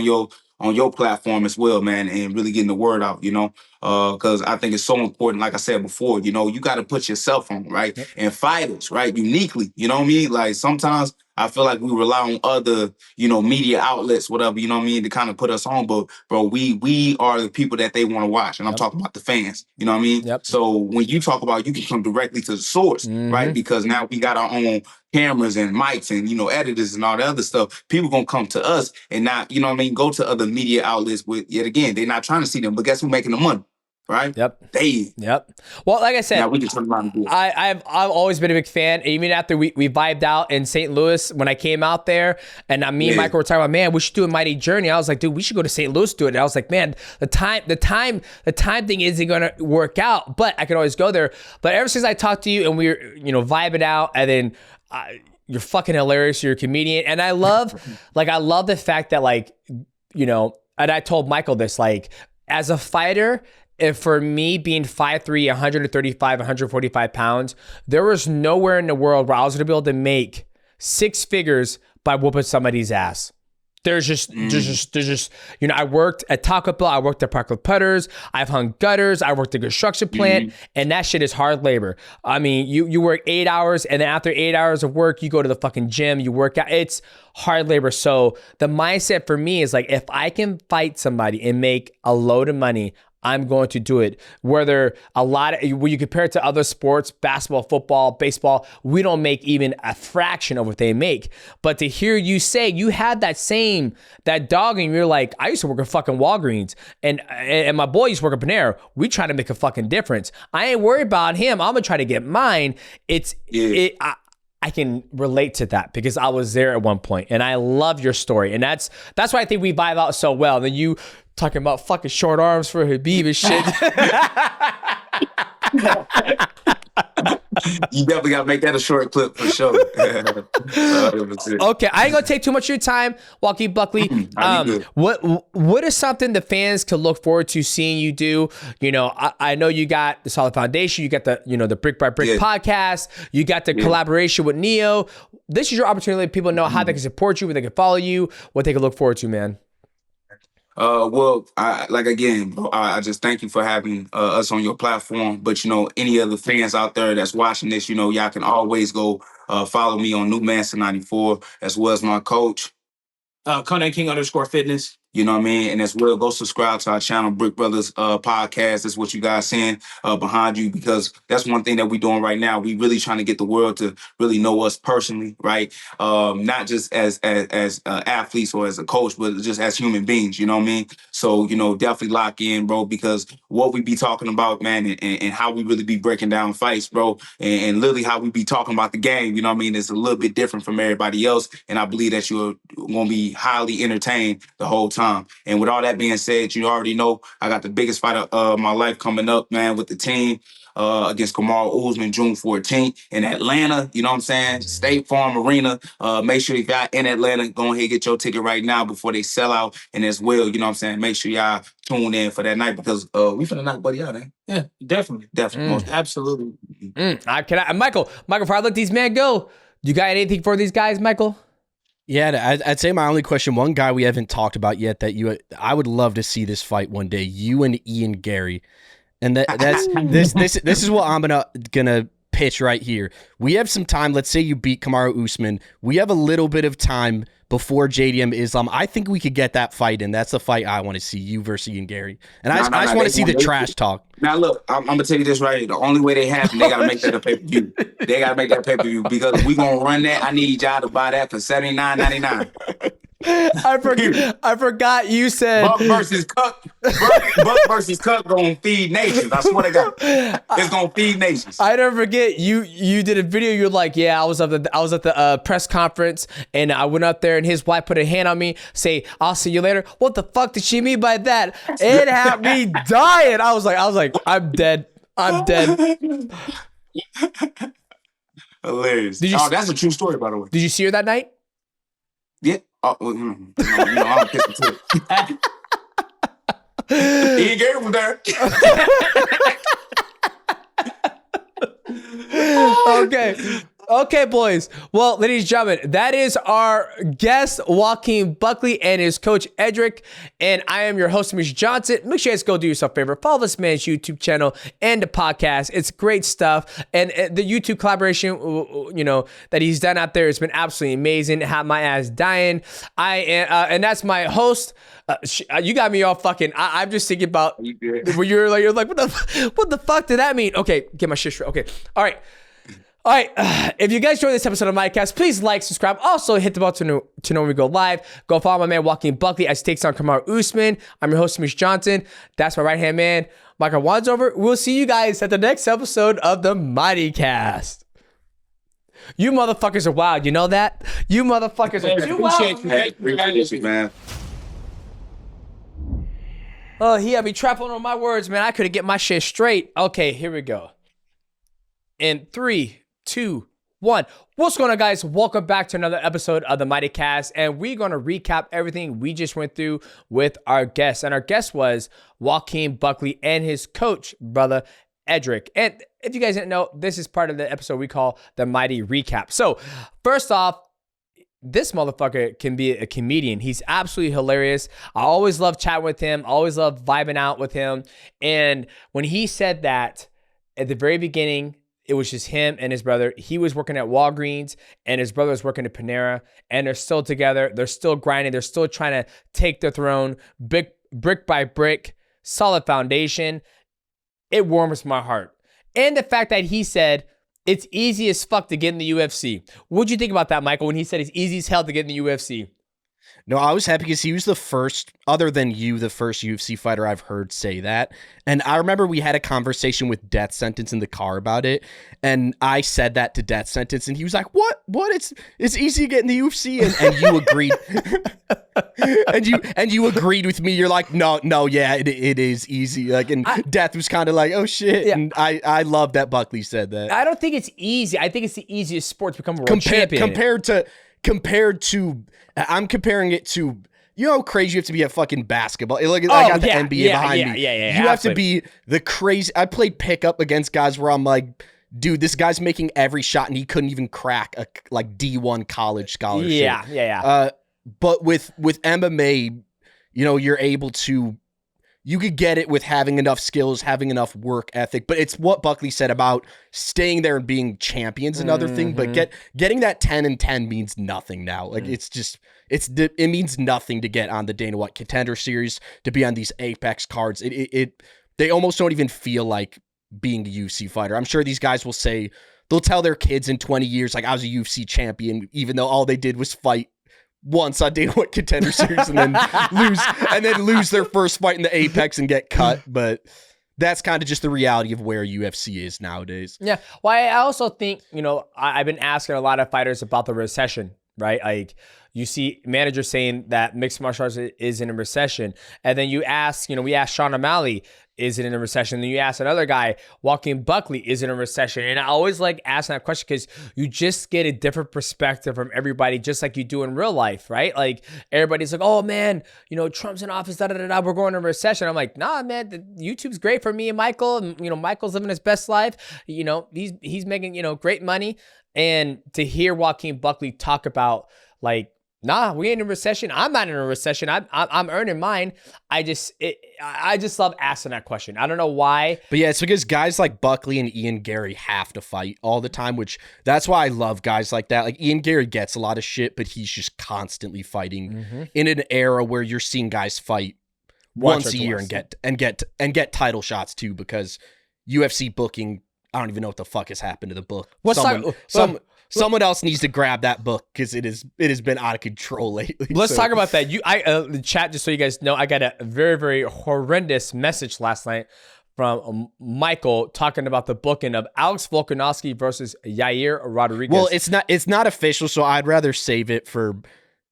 on your platform as well, man, and really getting the word out, because I think it's so important. Like I said before, you got to put yourself on, right? Yep. And fighters, right? Uniquely, you know what I mean? Sometimes I feel like we rely on other, media outlets, whatever, you know what I mean, to kind of put us on. But bro, we are the people that they want to watch. And I'm talking about the fans, you know what I mean? Yep. So when you talk about, you can come directly to the source, right? Because now we got our own cameras and mics and, editors and all the other stuff. People gonna come to us and not, go to other media outlets with, yet again, they're not trying to see them, but guess who's making the money? Right? Yep. They. Yep. Well, like I said, now we can turn around and do it. I've always been a big fan. Even after we vibed out in St. Louis when I came out there, and me and Michael were talking about, man, we should do a Mighty Journey. I was like, dude, we should go to St. Louis to do it. And I was like, man, the time thing isn't gonna work out, but I could always go there. But ever since I talked to you and we were, vibing out, and then you're fucking hilarious. You're a comedian, and I love the fact that and I told Michael this, as a fighter. And for me, being 5'3", 135, 145 pounds, there was nowhere in the world where I was going to be able to make six figures by whooping somebody's ass. There's just, I worked at Taco Bell, I worked at Parkland Putters, I've hung gutters, I worked at a construction plant, and that shit is hard labor. I mean, you work 8 hours, and then after 8 hours of work, you go to the fucking gym, you work out. It's hard labor. So the mindset for me is if I can fight somebody and make a load of money, I'm going to do it. Whether when you compare it to other sports, basketball, football, baseball, we don't make even a fraction of what they make. But to hear you say you had that dog and you're like, I used to work at fucking Walgreens and my boy used to work at Panera. We try to make a fucking difference. I ain't worried about him. I'm gonna try to get mine. I can relate to that because I was there at one point, and I love your story. And that's why I think we vibe out so well. And then you talking about fucking short arms for Khabib and shit. You definitely got to make that a short clip for sure. Okay, I ain't gonna take too much of your time, Joaquin Buckley. What is something the fans could look forward to seeing you do? I know you got the Solid Foundation, you got the the Brick by Brick podcast, you got the collaboration with Neo. This is your opportunity to let people know how they can support you, where they can follow you, what they can look forward to, man. Well, I just thank you for having us on your platform. But, any other fans out there that's watching this, y'all can always go follow me on New Manson 94, as well as my coach. Conan King _fitness. You know what I mean? And as well, go subscribe to our channel, Brick Brothers Podcast. That's what you guys seeing behind you, because that's one thing that we're doing right now. We really trying to get the world to really know us personally, right? Not just as athletes or as a coach, but just as human beings, you know what I mean? So, definitely lock in, bro, because what we be talking about, man, and how we really be breaking down fights, bro, and literally how we be talking about the game, you know what I mean? It's a little bit different from everybody else. And I believe that you're going to be highly entertained the whole time. And with all that being said, you already know I got the biggest fight of my life coming up, man, with the team against Kamaru Usman June 14th in Atlanta. You know what I'm saying? State Farm Arena. Make sure if y'all in Atlanta, go ahead and get your ticket right now before they sell out. And as well, you know what I'm saying? Make sure y'all tune in for that night, because we finna knock buddy out, eh? Yeah, definitely. Most absolutely. Michael, before I let these men go, you got anything for these guys, Michael? Yeah, I'd say my only question, one guy we haven't talked about yet that I would love to see this fight one day, you and Ian Garry. And that's this is what I'm gonna pitch right here. We have some time. Let's say you beat Kamaru Usman. We have a little bit of time before JDM Islam. I think we could get that fight in. That's the fight I want to see, you versus Ian Garry. And I just want to see the trash talk. Now, look, I'm going to tell you this right here. The only way they happen, they got to make that a pay-per-view. They got to make that pay-per-view, because we going to run that. I need y'all to buy that for $79.99. I forgot you said Buck versus CUCK. Buck versus CUCK gonna feed nations. I swear to God, it's gonna feed nations. I never forget you did a video. You're like, yeah, I was at the press conference, and I went up there, and his wife put a hand on me, say, "I'll see you later." What the fuck did she mean by that? It had me dying. I was like, I'm dead. Hilarious. That's a true story, by the way. Did you see her that night? Yeah. Oh, well, I'm kissing too. Ian Garry was there. Okay. Okay, boys. Well, ladies and gentlemen, that is our guest, Joaquin Buckley, and his coach, Edric. And I am your host, Demetrious Johnson. Make sure you guys go do yourself a favor. Follow this man's YouTube channel and the podcast. It's great stuff. And the YouTube collaboration, that he's done out there has been absolutely amazing. Have my ass dying. And that's my host. You got me all fucking. I'm just thinking about when you're like, what the fuck did that mean? Okay, get my shit straight. Okay, all right. All right, if you guys enjoyed this episode of MATTRESS, please like, subscribe. Also, hit the bell to know when we go live. Go follow my man, Joaquin Buckley, as he takes on Kamaru Usman. I'm your host, Demetrious Johnson. That's my right-hand man, Michael Wansover. We'll see you guys at the next episode of the MATTRESS. You motherfuckers are wild. You know that? You motherfuckers are too wild. Appreciate you, man. Oh, he had me trapping on my words, man. I couldn't get my shit straight. Okay, here we go. In 3, 2, 1. What's going on, guys? Welcome back to another episode of the MATTRESS, and we're going to recap everything we just went through with our guest. And our guest was Joaquin Buckley and his coach, brother Edric. And if you guys didn't know, this is part of the episode we call the Mighty Recap. So first off, this motherfucker can be a comedian. He's absolutely hilarious. I always love chatting with him. I always love vibing out with him. And when he said that at the very beginning, it was just him and his brother. He was working at Walgreens and his brother was working at Panera, and they're still together. They're still grinding. They're still trying to take the throne brick by brick, solid foundation. It warms my heart. And the fact that he said it's easy as fuck to get in the UFC. What'd you think about that, Michael, when he said it's easy as hell to get in the UFC? No, I was happy because he was the first, other than you, the first UFC fighter I've heard say that. And I remember we had a conversation with Death Sentence in the car about it. And I said that to Death Sentence, and he was like, what? It's easy to get in the UFC. And you agreed. and you agreed with me. You're like, no, yeah, it is easy. Like, and Death was kind of like, oh shit. Yeah. And I love that Buckley said that. I don't think it's easy. I think it's the easiest sport to become a world champion. Compared to, I'm comparing it to, you know how crazy you have to be at fucking basketball. Like, I got the NBA behind me. Yeah, you have to be the crazy. I played pickup against guys where I'm like, dude, this guy's making every shot and he couldn't even crack a like D1 college scholarship. Yeah. But with MMA, you're able to, you could get it with having enough skills, having enough work ethic, but it's what Buckley said about staying there and being champions, another thing, but getting that 10-10 means nothing now. Like it means nothing to get on the Dana White Contender Series, to be on these Apex cards. They almost don't even feel like being a UFC fighter. I'm sure these guys will say, they'll tell their kids in 20 years, like, I was a UFC champion, even though all they did was fight once on Dana White Contender Series and then lose their first fight in the Apex and get cut. But that's kind of just the reality of where UFC is nowadays. Yeah. Well, I also think, I've been asking a lot of fighters about the recession, right? Like, you see managers saying that mixed martial arts is in a recession. And then you ask, we asked Sean O'Malley, is it in a recession? Then you ask another guy, Joaquin Buckley, is it in a recession? And I always like asking that question because you just get a different perspective from everybody, just like you do in real life, right? Like, everybody's like, oh man, Trump's in office, we're going to a recession. I'm like, nah, man, YouTube's great for me and Michael. And, Michael's living his best life. He's making, great money. And to hear Joaquin Buckley talk about, like, nah, we ain't in a recession. I'm not in a recession. I'm earning mine. I just love asking that question. I don't know why. But yeah, it's because guys like Buckley and Ian Garry have to fight all the time, which that's why I love guys like that. Like, Ian Garry gets a lot of shit, but he's just constantly fighting in an era where you're seeing guys fight once a year and get title shots too, because UFC booking, I don't even know what the fuck has happened to the book. Someone else needs to grab that book because it has been out of control lately. Let's talk about that. The chat, just so you guys know, I got a very, very horrendous message last night from Michael talking about the booking of Alex Volkanovski versus Yair Rodriguez. Well, it's not official, so I'd rather save it for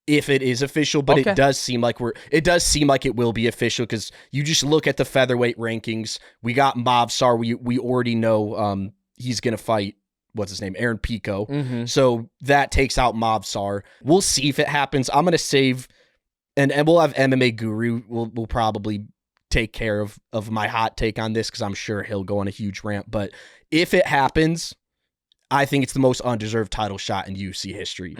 if it is official, but it does seem like it will be official because you just look at the featherweight rankings. We got Mavsar. We already know he's gonna fight, what's his name, Aaron Pico. So that takes out Mavsar. We'll see if it happens. I'm gonna save, and we'll have MMA Guru. We'll probably take care of my hot take on this because I'm sure he'll go on a huge rant. But if it happens, I think it's the most undeserved title shot in UFC history.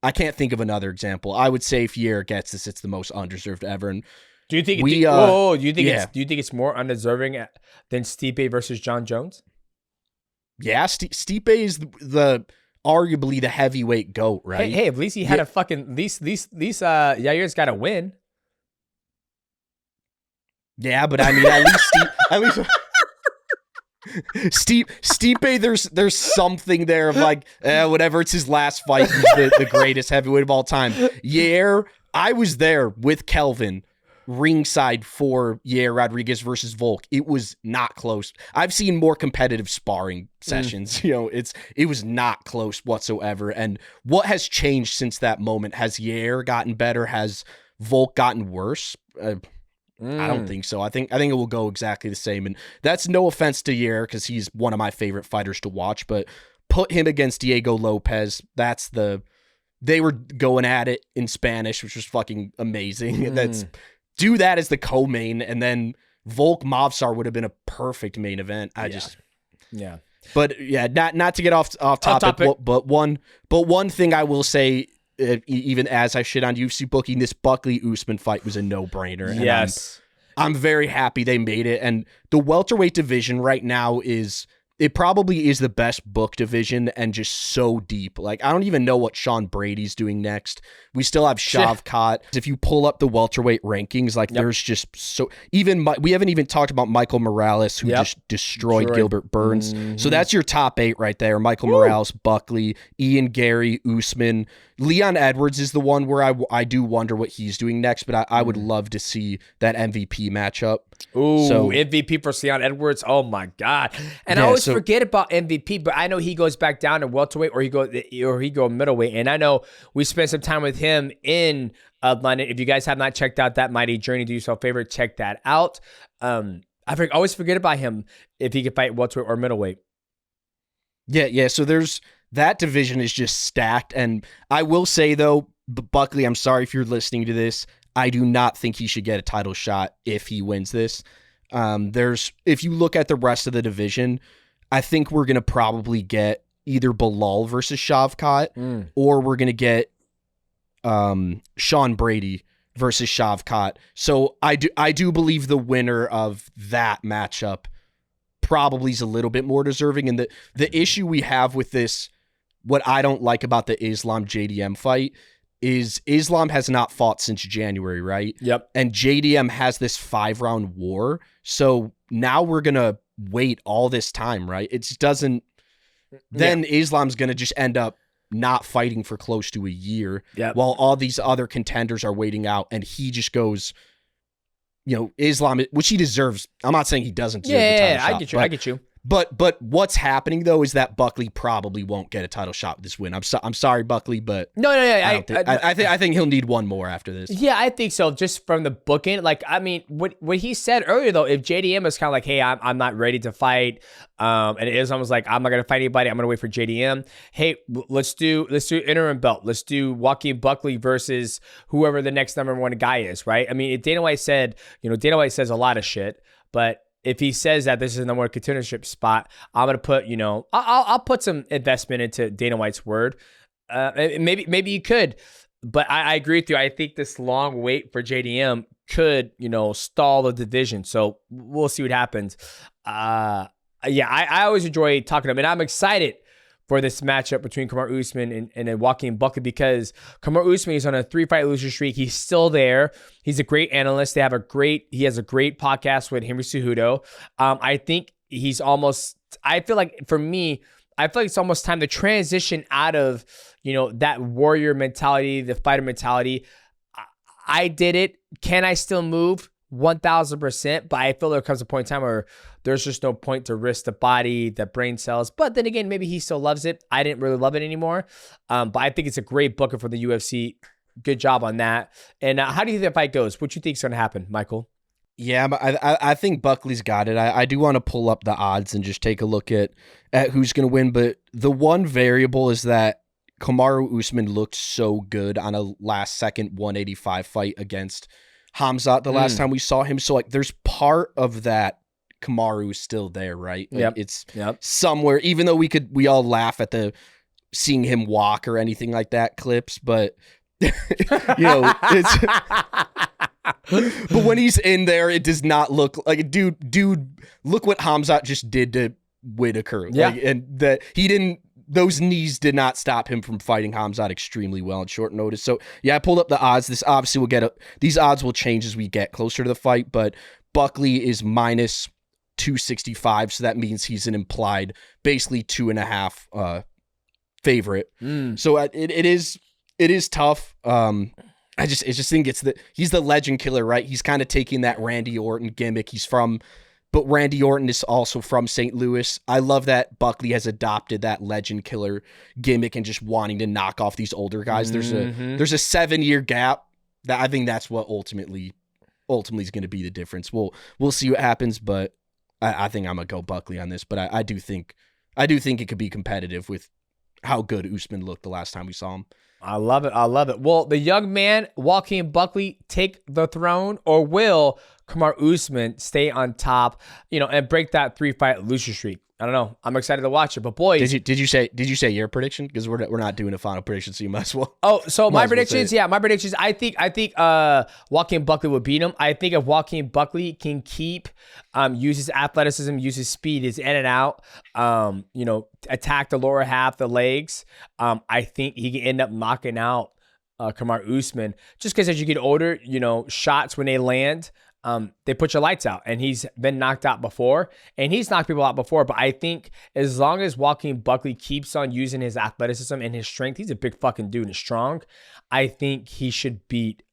I can't think of another example. I would say if Yair gets this, it's the most undeserved ever. And do you think? Do you think it's more undeserving than Stipe versus John Jones? Yeah, Stipe is the arguably the heavyweight GOAT, right? Hey, at least he had a fucking these Yair's got to win. Yeah, but I mean, at least Stipe, there's something there of like, whatever. It's his last fight. He's the greatest heavyweight of all time. Yair, I was there with Kelvin ringside for Yair Rodriguez versus Volk. It was not close. I've seen more competitive sparring sessions. It was not close whatsoever. And what has changed since that moment? Has Yair gotten better? Has Volk gotten worse? I don't think so. I think it will go exactly the same. And that's no offense to Yair because he's one of my favorite fighters to watch, but put him against Diego Lopez. They were going at it in Spanish, which was fucking amazing. Do that as the co-main, and then Volk Movsar would have been a perfect main event. But yeah, not to get off topic. But one thing I will say, even as I shit on UFC booking, this Buckley Usman fight was a no-brainer. Yes. I'm very happy they made it. And the welterweight division right now it probably is the best book division and just so deep. Like, I don't even know what Sean Brady's doing next. We still have Shavkat. If you pull up the welterweight rankings, like there's just so we haven't even talked about Michael Morales, who just destroyed Gilbert Burns. So that's your top 8 right there. Michael Morales, Buckley, Ian Garry, Usman. Leon Edwards is the one where I do wonder what he's doing next, but I would love to see that MVP matchup. Ooh, so MVP for Leon Edwards. Oh my God. And I always forget about MVP, but I know he goes back down to welterweight or he go middleweight. And I know we spent some time with him in London. If you guys have not checked out that mighty journey, do yourself a favor, check that out. I always forget about him if he could fight welterweight or middleweight. Yeah. So that division is just stacked. And I will say though, Buckley, I'm sorry if you're listening to this, I do not think he should get a title shot if he wins this. If you look at the rest of the division, I think we're going to probably get either Belal versus Shavkat or we're going to get Sean Brady versus Shavkat. So I do believe the winner of that matchup probably is a little bit more deserving. And the issue we have with this, what I don't like about the Islam JDM fight is Islam has not fought since January, right? Yep. And JDM has this 5-round war. So now we're going to wait all this time, right? It just doesn't... Then Islam's going to just end up not fighting for close to a year while all these other contenders are waiting out, and he just goes... Islam, which he deserves. I'm not saying he doesn't deserve the title shot. I get you. But what's happening though is that Buckley probably won't get a title shot with this win. I'm sorry, Buckley, but no. I think he'll need one more after this. Yeah, I think so. Just from the booking, like I mean, what he said earlier though, if JDM is kind of like, hey, I'm not ready to fight, and Islam was like, I'm not gonna fight anybody. I'm gonna wait for JDM. Hey, let's do interim belt. Let's do Joaquin Buckley versus whoever the next number 1 guy is, right? I mean, if Dana White said, Dana White says a lot of shit, but if he says that this is the number 1 contendership spot, I'm gonna put, I'll put some investment into Dana White's word. Maybe you could, but I agree with you. I think this long wait for JDM could, stall the division. So we'll see what happens. I always enjoy talking to him, and I'm excited for this matchup between Kamaru Usman and Joaquin Buckley because Kamaru Usman is on a 3-fight loser streak. He's still there. He's a great analyst. He has a great podcast with Henry Cejudo. I think I feel like it's almost time to transition out of, that warrior mentality, the fighter mentality. I did it. Can I still move? 1,000%, but I feel there comes a point in time where there's just no point to risk the body, the brain cells. But then again, maybe he still loves it. I didn't really love it anymore. But I think it's a great booker for the UFC. Good job on that. And how do you think that fight goes? What do you think is going to happen, Michael? Yeah, I think Buckley's got it. I do want to pull up the odds and just take a look at who's going to win. But the one variable is that Kamaru Usman looked so good on a last-second 185 fight against Hamzat the last time we saw him. So, like, there's part of that Kamaru is still there, right? Like, Yep. It's Yep. somewhere, even though we all laugh at the seeing him walk or anything like that clips, but it's but when he's in there, it does not look like dude, look what Khamzat just did to Whitaker. Yeah. And that those knees did not stop him from fighting Khamzat extremely well at short notice. So yeah, I pulled up the odds. This obviously these odds will change as we get closer to the fight, but Buckley is minus 265. So that means he's an implied basically 2.5 favorite. So it is tough. I just think he's the legend killer, right? He's kind of taking that Randy Orton gimmick. But Randy Orton is also from St. Louis. I love that Buckley has adopted that legend killer gimmick and just wanting to knock off these older guys. There's a 7-year gap. That I think that's what ultimately is going to be the difference. We'll see what happens, but I think I'm gonna go Buckley on this. But I do think it could be competitive with how good Usman looked the last time we saw him. I love it. Will the young man, Joaquin Buckley, take the throne, or will Kamaru Usman stay on top, and break that 3-fight loser streak? I don't know. I'm excited to watch it. But boys, did you say your prediction? Because we're not doing a final prediction, so you might as well. Oh, so my predictions, I think Joaquin Buckley will beat him. I think if Joaquin Buckley can keep use his athleticism, use his speed, his in and out, attack the lower half, the legs, I think he can end up knocking out Kamaru Usman. Just because as you get older, shots when they land, they put your lights out, and he's been knocked out before, and he's knocked people out before. But I think as long as Joaquin Buckley keeps on using his athleticism and his strength, he's a big fucking dude and strong. I think he should beat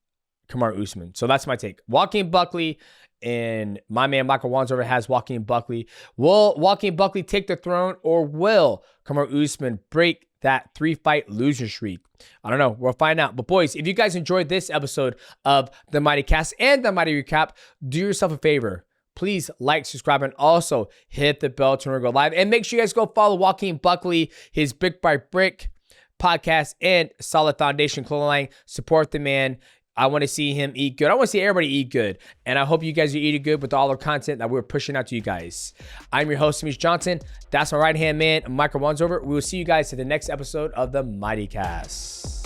Kamaru Usman. So that's my take. Joaquin Buckley, and my man Michael Wansover has Joaquin Buckley. Will Joaquin Buckley take the throne, or will Kamaru Usman break that 3-fight loser streak? I don't know. We'll find out. But boys, if you guys enjoyed this episode of the Mighty Cast and the Mighty Recap, do yourself a favor. Please like, subscribe, and also hit the bell to go live. And make sure you guys go follow Joaquin Buckley, his Brick by Brick podcast, and Solid Foundation clothing line. Support the man. I want to see him eat good. I want to see everybody eat good. And I hope you guys are eating good with all the content that we're pushing out to you guys. I'm your host, Demetrious Johnson. That's my right-hand man, Michael Wansover. We will see you guys in the next episode of the Mighty Cast.